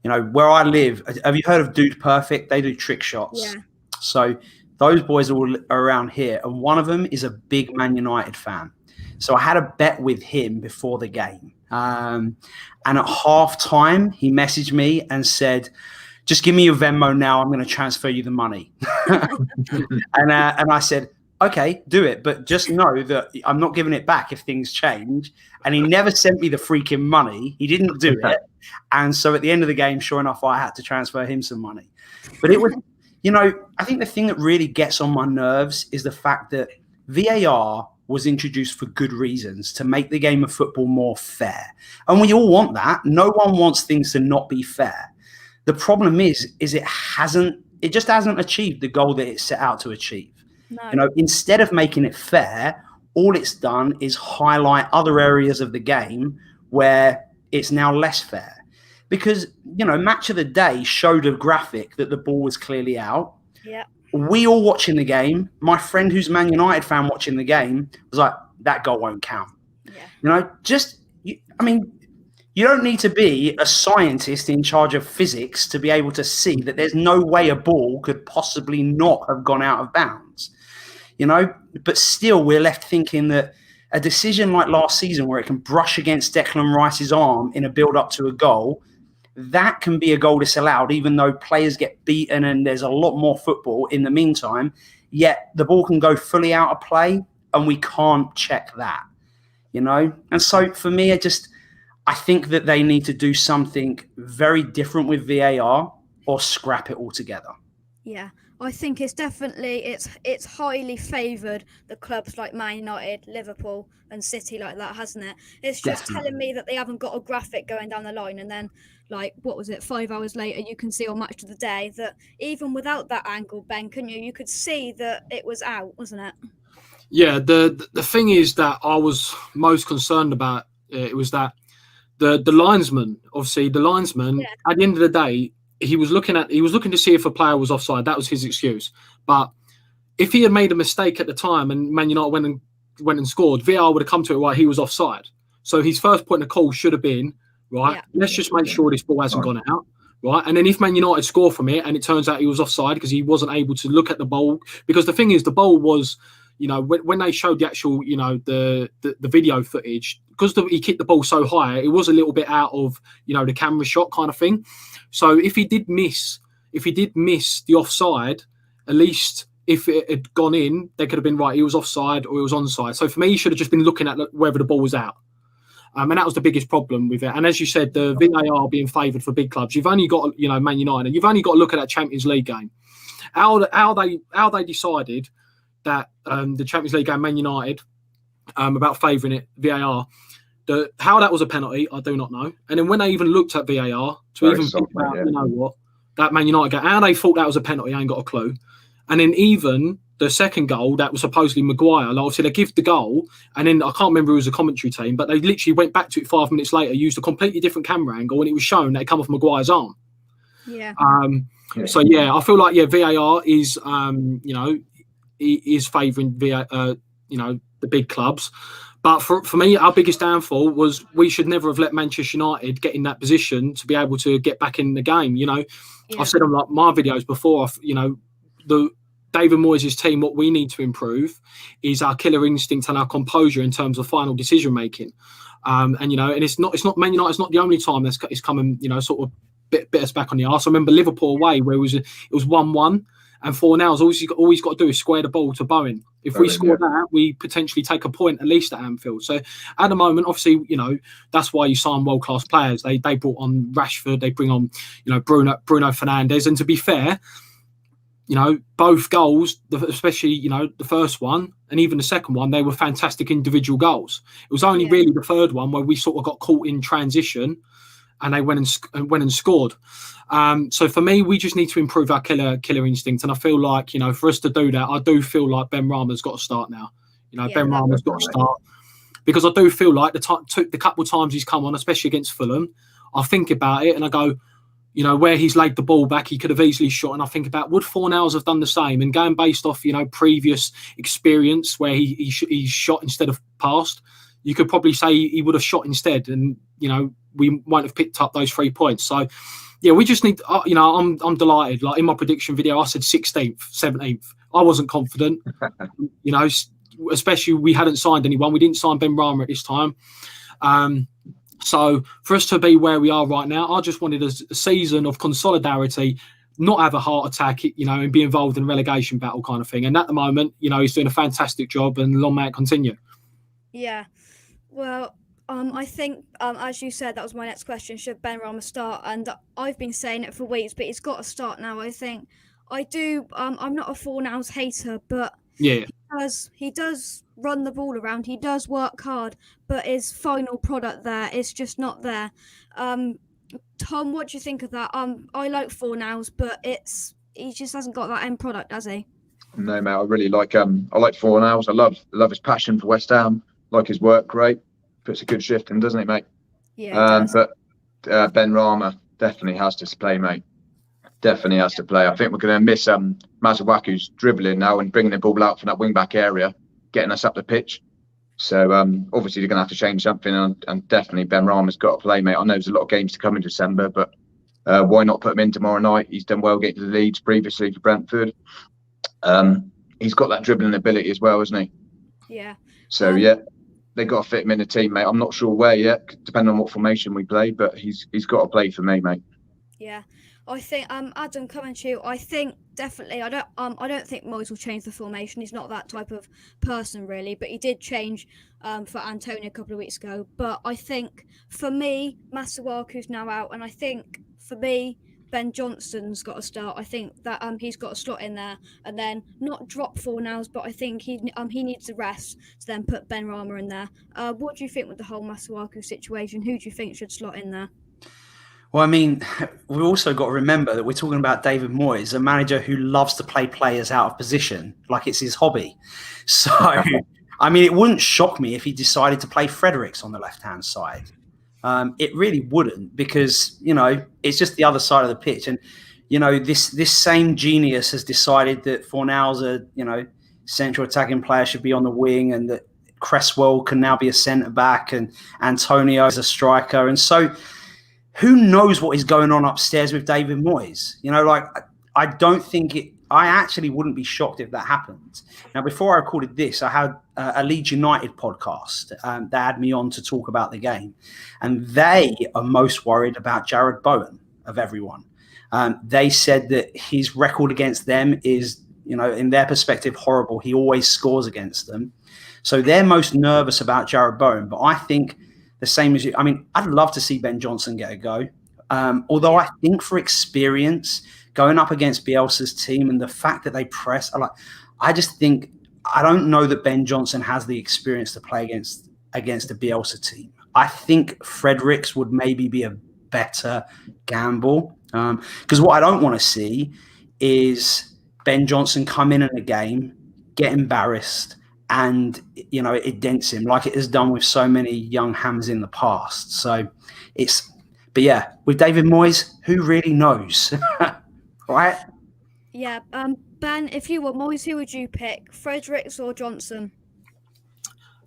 I live. Have you heard of Dude Perfect? They do trick shots. Yeah. So those boys are all around here, and one of them is a big Man United fan. So I had a bet with him before the game, and at half time he messaged me and said, "Just give me your Venmo now. I'm going to transfer you the money." And I said, okay, do it, but just know that I'm not giving it back if things change. And he never sent me the freaking money. He didn't do it. And so at the end of the game, sure enough, I had to transfer him some money. But it was, I think the thing that really gets on my nerves is the fact that VAR was introduced for good reasons, to make the game of football more fair. And we all want that. No one wants things to not be fair. The problem is it just hasn't achieved the goal that it set out to achieve. No. Instead of making it fair, all it's done is highlight other areas of the game where it's now less fair. Because, Match of the Day showed a graphic that the ball was clearly out. Yeah. We all watching the game. My friend who's Man United fan watching the game was like, that goal won't count. Yeah. You don't need to be a scientist in charge of physics to be able to see that there's no way a ball could possibly not have gone out of bounds. But still we're left thinking that a decision like last season where it can brush against Declan Rice's arm in a build-up to a goal, that can be a goal disallowed, even though players get beaten and there's a lot more football in the meantime, yet the ball can go fully out of play and we can't check that, And so for me, I think that they need to do something very different with VAR or scrap it altogether. Yeah, I think it's definitely, it's highly favoured the clubs like Man United, Liverpool and City like that, hasn't it? It's just telling me that they haven't got a graphic going down the line, and then 5 hours later you can see on Match of the Day that even without that angle, Ben, couldn't you could see that it was out, wasn't it? Yeah, the thing is that I was most concerned about it was that the linesman, obviously the linesman, at the end of the day, he was looking to see if a player was offside. That was his excuse. But if he had made a mistake at the time and Man United went and scored, VAR would have come to it, right, he was offside. So his first point of call should have been, right, let's just make sure this ball hasn't gone out, right? And then if Man United score from it and it turns out he was offside because he wasn't able to look at the ball, because the thing is, the ball was, when they showed the actual, the video footage, because he kicked the ball so high, it was a little bit out of, the camera shot kind of thing. So if he did miss the offside, at least if it had gone in, they could have been right, he was offside or he was onside. So for me, he should have just been looking at whether the ball was out. And that was the biggest problem with it. And as you said, the VAR being favoured for big clubs, you've only got, Man United, you've only got to look at that Champions League game. How they decided that the Champions League game, Man United, about favouring it, VAR, how that was a penalty, I do not know. And then when they even looked at VAR to even think about, that Man United game, how they thought that was a penalty, I ain't got a clue. And then even the second goal, that was supposedly Maguire, obviously they give the goal, and then I can't remember who was the commentary team, but they literally went back to it 5 minutes later, used a completely different camera angle, and it was shown that it come off Maguire's arm. Yeah. So yeah, I feel like VAR is is favouring the big clubs. But for me, our biggest downfall was we should never have let Manchester United get in that position to be able to get back in the game. I've said on my videos before, the David Moyes' team, what we need to improve is our killer instinct and our composure in terms of final decision making. And it's not Man United. It's not the only time it's come and sort of bit us back on the arse. I remember Liverpool away where it was 1-1. And Fornals, all he's got to do is square the ball to Bowen. If we score that, we potentially take a point at least at Anfield. So at the moment, obviously, that's why you sign world-class players. They brought on Rashford, they bring on, Bruno Fernandes. And to be fair, both goals, especially, the first one and even the second one, they were fantastic individual goals. It was only really the third one where we sort of got caught in transition and they went and scored. So for me, we just need to improve our killer instinct, and I feel like for us to do that, I do feel like Ben Rama's got to start now. Ben Rama's got to start, because I do feel like the couple of times he's come on, especially against Fulham, I think about it and I go, where he's laid the ball back, he could have easily shot, and I think about would Fornals have done the same? And going based off previous experience where he shot instead of passed, you could probably say he would have shot instead, and we won't have picked up those 3 points. So. Yeah, we just need. I'm delighted. Like in my prediction video, I said 16th, 17th. I wasn't confident. Especially we hadn't signed anyone. We didn't sign Ben Rama at this time. So for us to be where we are right now, I just wanted a season of solidarity, not have a heart attack, and be involved in a relegation battle kind of thing. And at the moment, he's doing a fantastic job, and long may it continue. Yeah. Well, I think, as you said, that was my next question. Should Benrahma start? And I've been saying it for weeks, but he's got to start now. I think I do. I'm not a Fornals hater, but yeah, he does run the ball around. He does work hard, but his final product there is just not there. Tom, what do you think of that? I like Fornals, but he just hasn't got that end product, has he? No, mate. I really like I like Fornals. I love his passion for West Ham. Like his work rate. Puts a good shift in, doesn't it, mate? Yeah. But Benrahma definitely has to play, mate. Definitely has to play. I think we're going to miss Masuaku's dribbling now and bringing the ball out from that wing back area, getting us up the pitch. So obviously they're going to have to change something, and definitely Benrahma's got to play, mate. I know there's a lot of games to come in December, but why not put him in tomorrow night? He's done well getting to the Leeds previously for Brentford. He's got that dribbling ability as well, hasn't he? Yeah. So yeah. They got to fit him in the team, mate. I'm not sure where yet, depending on what formation we play, but he's got to play for me, mate. Yeah, I think Adam, coming to you, I think definitely. I don't think Moyes will change the formation. He's not that type of person, really. But he did change for Antonio a couple of weeks ago. But I think for me, Masuaku's now out, and I think for me, Ben Johnson's got to start. I think that he's got a slot in there, and then not drop Fornals, but I think he needs a rest to then put Benrahma in there. What do you think with the whole Masuaku situation? Who do you think should slot in there? Well, I mean, we've also got to remember that we're talking about David Moyes, a manager who loves to play players out of position, like it's his hobby. So, I mean, it wouldn't shock me if he decided to play Fredericks on the left-hand side. It really wouldn't, because, it's just the other side of the pitch. And, this same genius has decided that Fornals, central attacking player, should be on the wing, and that Cresswell can now be a centre-back, and Antonio is a striker. And so who knows what is going on upstairs with David Moyes? I don't think I actually wouldn't be shocked if that happened. Now, before I recorded this, I had a Leeds United podcast that had me on to talk about the game. And they are most worried about Jared Bowen, of everyone. They said that his record against them is, in their perspective, horrible. He always scores against them. So they're most nervous about Jared Bowen. But I think the same as you. I mean, I'd love to see Ben Johnson get a go. Although I think for experience, going up against Bielsa's team and the fact that they press, I don't know that Ben Johnson has the experience to play against a Bielsa team. I think Fredericks would maybe be a better gamble, because what I don't want to see is Ben Johnson come in a game, get embarrassed, and it dents him like it has done with so many young hams in the past. So but yeah, with David Moyes, who really knows? Right? Yeah. Ben, if you were Moyes, who would you pick? Fredericks or Johnson?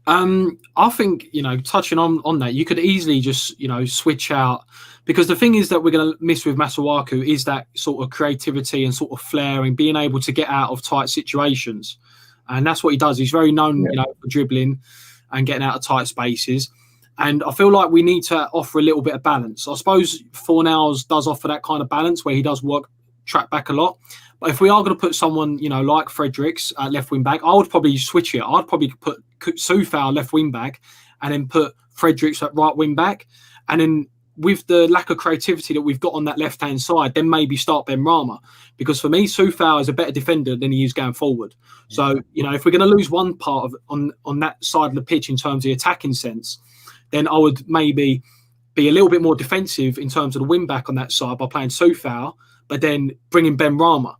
I think, touching on that, you could easily just, switch out, because the thing is that we're going to miss with Masuaku is that sort of creativity and sort of flair and being able to get out of tight situations. And that's what he does. He's very known, for dribbling and getting out of tight spaces. And I feel like we need to offer a little bit of balance. I suppose Fornals does offer that kind of balance where he does track back a lot. But if we are going to put someone, like Fredericks at left wing back, I would probably switch it. I'd probably put Soufal left wing back and then put Fredericks at right wing back. And then with the lack of creativity that we've got on that left-hand side, then maybe start Benrahma. Because for me, Soufal is a better defender than he is going forward. So, if we're going to lose one part of on that side of the pitch in terms of the attacking sense, then I would maybe be a little bit more defensive in terms of the wing back on that side by playing Soufal, but then bringing Benrahma.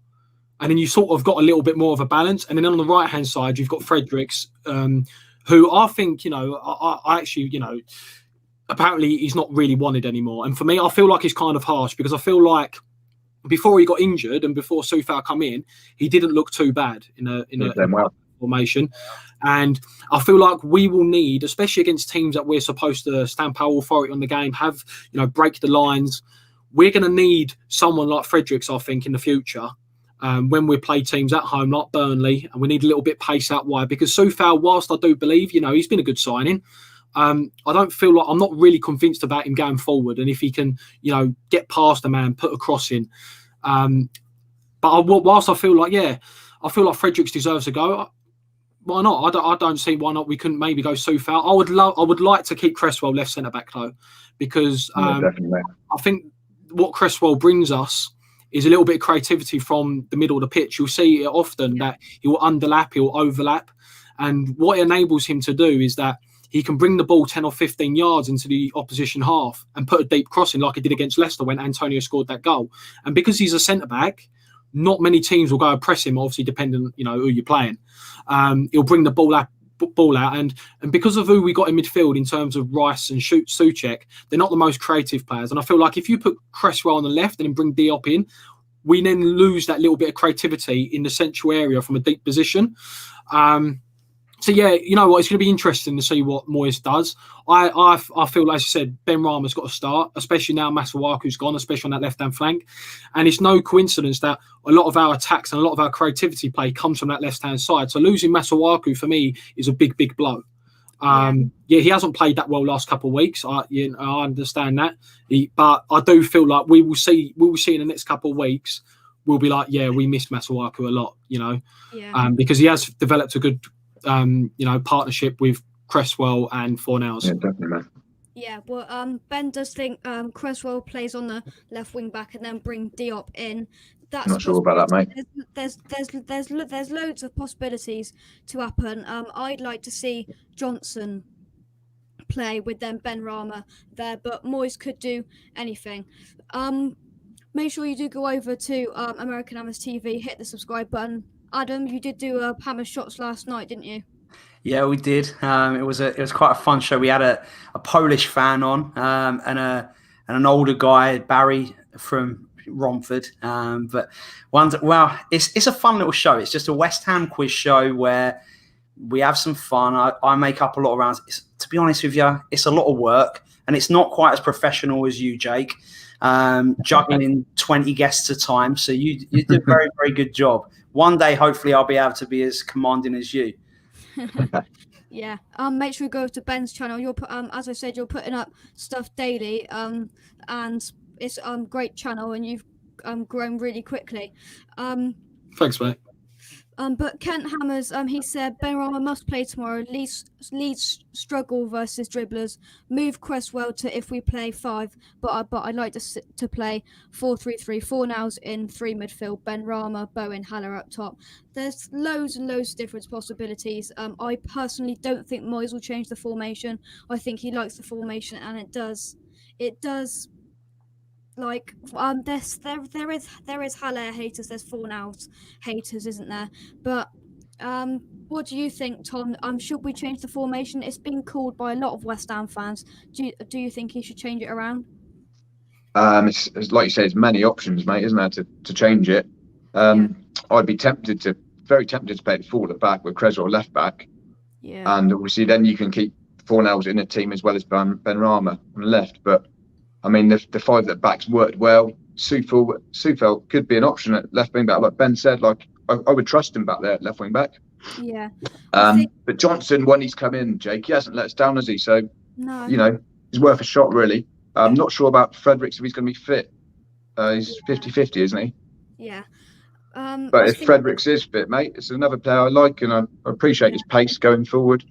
And then you sort of got a little bit more of a balance. And then on the right-hand side, you've got Fredericks, who I think, I actually, apparently he's not really wanted anymore. And for me, I feel like it's kind of harsh, because I feel like before he got injured and before Soufal come in, he didn't look too bad in a formation. And I feel like we will need, especially against teams that we're supposed to stamp our authority on the game, have, break the lines. We're going to need someone like Fredericks, I think, in the future. When we play teams at home like Burnley, and we need a little bit pace out wide, because Soufal, whilst I do believe, he's been a good signing, I don't feel like, I'm not really convinced about him going forward. And if he can, get past a man, put a cross in, But whilst I feel like Fredericks deserves a go. Why not? I don't see why not. We couldn't maybe go Soufal. I would like to keep Cresswell left centre back though, because definitely. I think what Cresswell brings us is a little bit of creativity from the middle of the pitch. You'll see it often that he will underlap, he will overlap, and what it enables him to do is that he can bring the ball 10 or 15 yards into the opposition half and put a deep cross in like he did against Leicester when Antonio scored that goal. And because he's a centre back, not many teams will go and press him, obviously depending, who you're playing. He'll bring the ball out, and because of who we got in midfield in terms of Rice and Souček, they're not the most creative players. And I feel like if you put Cresswell on the left and then bring Diop in, we then lose that little bit of creativity in the central area from a deep position. So yeah, you know what? It's going to be interesting to see what Moyes does. I feel, like I said, Ben Rama's got to start, especially now Masuaku's gone, especially on that left-hand flank. And it's no coincidence that a lot of our attacks and a lot of our creativity play comes from that left-hand side. So losing Masuaku for me is a big, big blow. He hasn't played that well last couple of weeks. I understand that, but I do feel like we will see in the next couple of weeks. We'll be like, we miss Masuaku a lot, because he has developed a good. Partnership with Cresswell and Fornals. Yeah, definitely, man. Yeah, well, Ben does think Cresswell plays on the left wing back and then bring Diop in. That's not sure about that, mate. There's loads of possibilities to happen. I'd like to see Johnson play with then Ben Rama there, but Moyes could do anything. Make sure you do go over to American Hammers TV, hit the subscribe button. Adam, you did do Hammer Shots last night, didn't you? Yeah, we did. It was quite a fun show. We had a Polish fan on and an older guy, Barry from Romford. It's a fun little show. It's just a West Ham quiz show where we have some fun. I make up a lot of rounds. To be honest with you, it's a lot of work, and it's not quite as professional as you, Jake. Juggling 20 guests at a time. So you do a very, very good job. One day, hopefully, I'll be able to be as commanding as you. Yeah. Make sure you go to Ben's channel. You're as I said, you're putting up stuff daily. And it's great channel, and you've grown really quickly. Thanks, mate. But Kent Hammers, he said Ben Rama must play tomorrow. Leeds struggle versus dribblers. Move Cresswell to if we play 5, but I'd like to play 4-3-3. Fornals in 3 midfield. Ben Rama, Bowen, Haller up top. There's loads and loads of different possibilities. I personally don't think Moyes will change the formation. I think he likes the formation, and it does. Like there is Haller haters, there's Fornals haters, isn't there? But what do you think, Tom? Should we change the formation? It's been called by a lot of West Ham fans. Do you think he should change it around? It's like you say, it's many options, mate, isn't there, to change it? I'd be very tempted to play the forward at back with Cresswell left back. Yeah. And obviously then you can keep Fornals in a team as well as Ben Rama on the left, but I mean, the 5 that backs worked well. Soufal could be an option at left wing back, like Ben said. Like I would trust him back there at left wing back. Yeah. But Johnson, when he's come in, Jake, he hasn't let us down, has he? So no. He's worth a shot, really. I'm not sure about Fredericks if he's going to be fit. He's 50-50, isn't he? Yeah. But if Fredericks is fit, mate, it's another player I like, and I appreciate his pace going forward.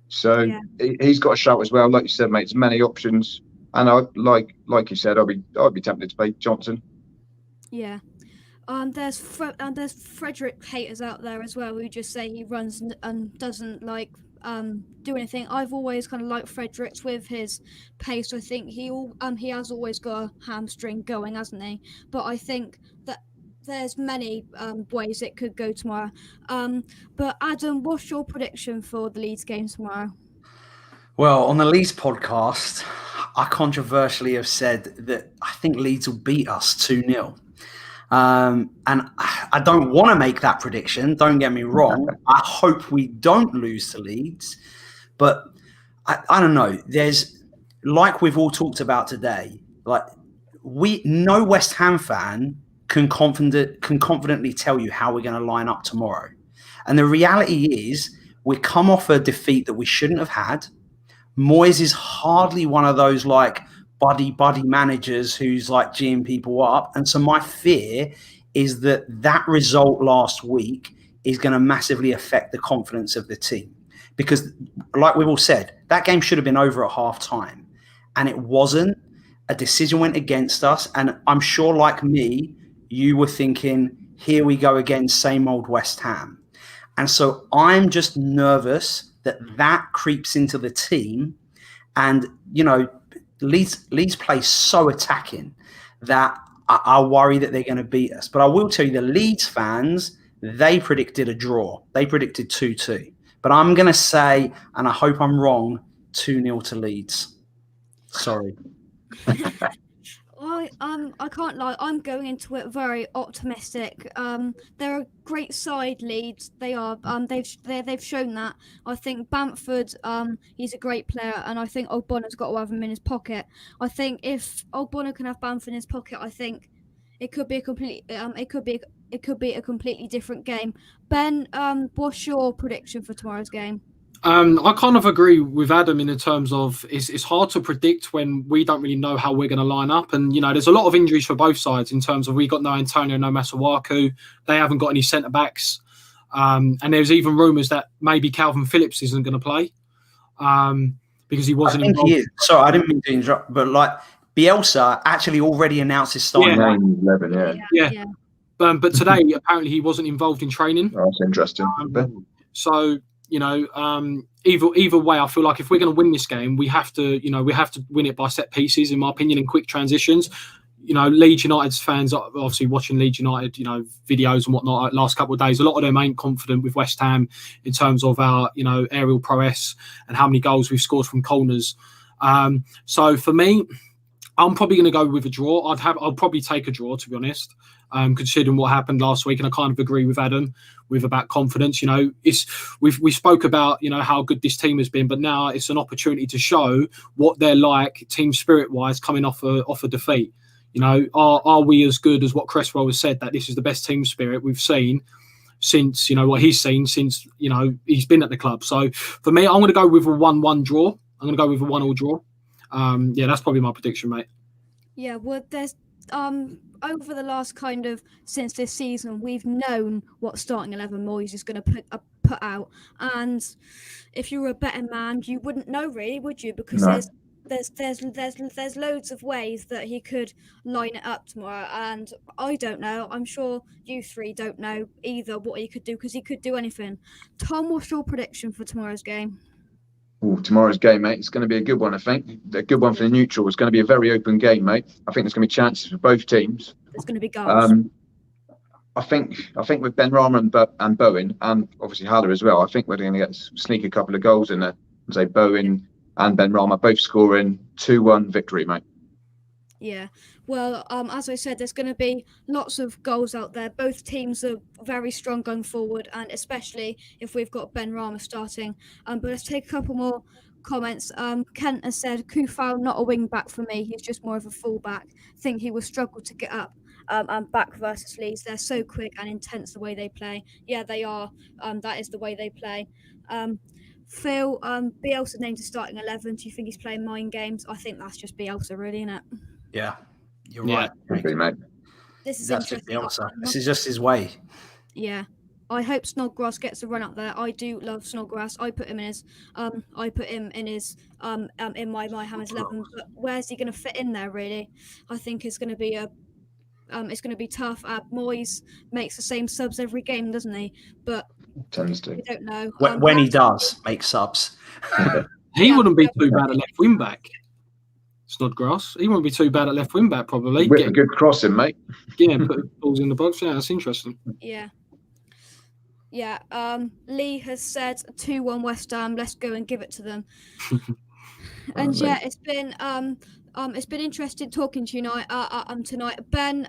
So he's got a shout as well. Like you said, mate, there's many options. And I like you said, I'd be tempted to play Johnson. Yeah. There's Frederick haters out there as well who just say he runs and doesn't do anything. I've always kind of liked Fredericks with his pace. I think he has always got a hamstring going, hasn't he? But I think that there's many ways it could go tomorrow. But Adam, what's your prediction for the Leeds game tomorrow? Well, on the Leeds podcast, I controversially have said that I think Leeds will beat us 2-0. And I don't want to make that prediction. Don't get me wrong. I hope we don't lose to Leeds. But I don't know. There's, like we've all talked about today, no West Ham fan can confidently tell you how we're going to line up tomorrow. And the reality is we come off a defeat that we shouldn't have had. Moyes is hardly one of those buddy managers who's like geeing people up. And so my fear is that result last week is going to massively affect the confidence of the team. Because like we've all said, that game should have been over at half time and it wasn't. A decision went against us. And I'm sure like me, you were thinking, here we go again, same old West Ham. And so I'm just nervous that creeps into the team. And, you know, Leeds play so attacking that I worry that they're going to beat us. But I will tell you, the Leeds fans, they predicted a draw. They predicted 2-2. But I'm going to say, and I hope I'm wrong, 2-0 to Leeds. Sorry. I can't lie. I'm going into it very optimistic. They're a great side, Leeds. They are. They've shown that. I think Bamford. He's a great player, and I think Ogbonna's got to have him in his pocket. I think if Ogbonna can have Bamford in his pocket, I think it could be a complete. It could be a completely different game. Ben, what's your prediction for tomorrow's game? I kind of agree with Adam in the terms of it's hard to predict when we don't really know how we're going to line up. And, you know, there's a lot of injuries for both sides in terms of we got no Antonio, no Masuaku. They haven't got any centre-backs. And there's even rumours that maybe Calvin Phillips isn't going to play because he wasn't involved. He is. Sorry, I didn't mean to interrupt, but like Bielsa actually already announced his starting. Yeah. But today, apparently he wasn't involved in training. Oh, that's interesting. So, you know, either way, I feel like if we're going to win this game, we have to win it by set pieces, in my opinion, in quick transitions. You know, Leeds United's fans are obviously watching Leeds United, you know, videos and whatnot last couple of days. A lot of them ain't confident with West Ham in terms of our, you know, aerial prowess and how many goals we've scored from corners. So for me, I'm probably going to go with a draw. I'll probably take a draw, to be honest, considering what happened last week. And I kind of agree with Adam about confidence. You know, we spoke about, you know, how good this team has been, but now it's an opportunity to show what they're like team spirit wise coming off a defeat. You know, are we as good as what Cresswell has said, that this is the best team spirit we've seen since, you know, what he's seen since, you know, he's been at the club. So for me, I'm going to go with a 1-1 draw. I'm going to go with a 1-1 draw. Yeah, that's probably my prediction, mate. Yeah, well, there's over the last kind of since this season, we've known what starting 11 Moyes is going to put out, and if you were a betting man, you wouldn't know really, would you? Because there's loads of ways that he could line it up tomorrow, and I don't know. I'm sure you three don't know either what he could do, because he could do anything. Tom, what's your prediction for tomorrow's game? Tomorrow's game, mate, it's going to be a good one, I think. A good one for the neutral. It's going to be a very open game, mate. I think there's going to be chances for both teams. There's going to be goals. I think with Ben Rama and Bowen, and obviously Haller as well, I think we're going to sneak a couple of goals in there. Say Bowen and Ben Rama both scoring 2-1 victory, mate. Yeah. Well, as I said, there's going to be lots of goals out there. Both teams are very strong going forward, and especially if we've got Ben Rama starting. But let's take a couple more comments. Kent has said, Kufal, not a wing back for me. He's just more of a full back. Think he will struggle to get up and back versus Leeds. They're so quick and intense the way they play. Yeah, they are. That is the way they play. Phil, Bielsa named his starting 11. Do you think he's playing mind games? I think that's just Bielsa, really, isn't it? Yeah. You're right. Mate. This is That's interesting. This is just his way. Yeah, I hope Snodgrass gets a run up there. I do love Snodgrass. I put him in his in my Hammers 11. But where's he going to fit in there? Really, I think it's going to be tough. Moyes makes the same subs every game, doesn't he? But tends to. We don't know. When he does make subs, he wouldn't be too bad at left wing back. Snodgrass. He won't be too bad at left wing back, probably. With a good crossing, mate. Yeah, put balls in the box. Yeah, that's interesting. Yeah. Lee has said 2-1 West Ham. Let's go and give it to them. And yeah, it's been interesting talking to you tonight. Ben,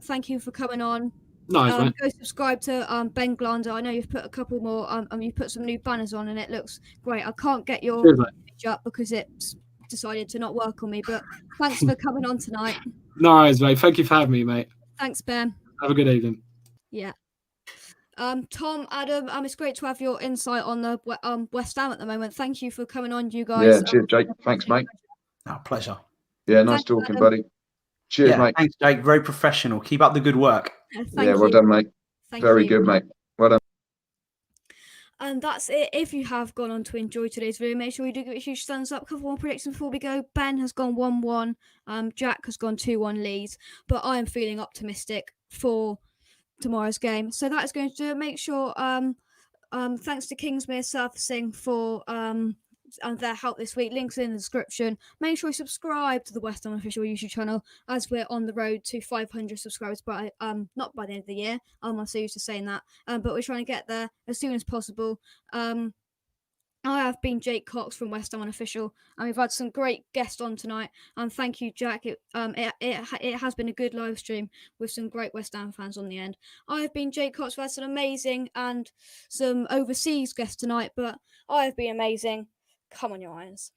thank you for coming on. Nice, mate. Go subscribe to Ben Glander. I know you've put a couple more. You've put some new banners on, and it looks great. I can't get your picture up because it's decided to not work on me, but thanks for coming on tonight. Nice, mate. Thank you for having me, mate. Thanks, Ben. Have a good evening. Yeah. Tom, Adam, it's great to have your insight on the West Ham at the moment. Thank you for coming on, you guys. Yeah, cheers, Jake. Thanks, mate. Pleasure. Yeah, nice talking, buddy. Cheers, mate. Thanks, Jake. Very professional. Keep up the good work. Well done, mate. Very good, mate. Well done. And that's it. If you have gone on to enjoy today's video, make sure you do give it a huge thumbs up. A couple more predictions before we go. Ben has gone 1-1. Jack has gone 2-1 leads. But I am feeling optimistic for tomorrow's game. So that is going to do it. Make sure, thanks to Kingsmere Surfacing for their help this week. Links in the description. Make sure you subscribe to the West Ham official YouTube channel as we're on the road to 500 subscribers by not by the end of the year. I'm so used to saying that, but we're trying to get there as soon as possible. I have been Jake Cox from West Ham Unofficial, and we've had some great guests on tonight. And thank you, Jack. It has been a good live stream with some great West Ham fans on the end. I have been Jake Cox. We've had some amazing and some overseas guests tonight, but I have been amazing. Come on, your irons.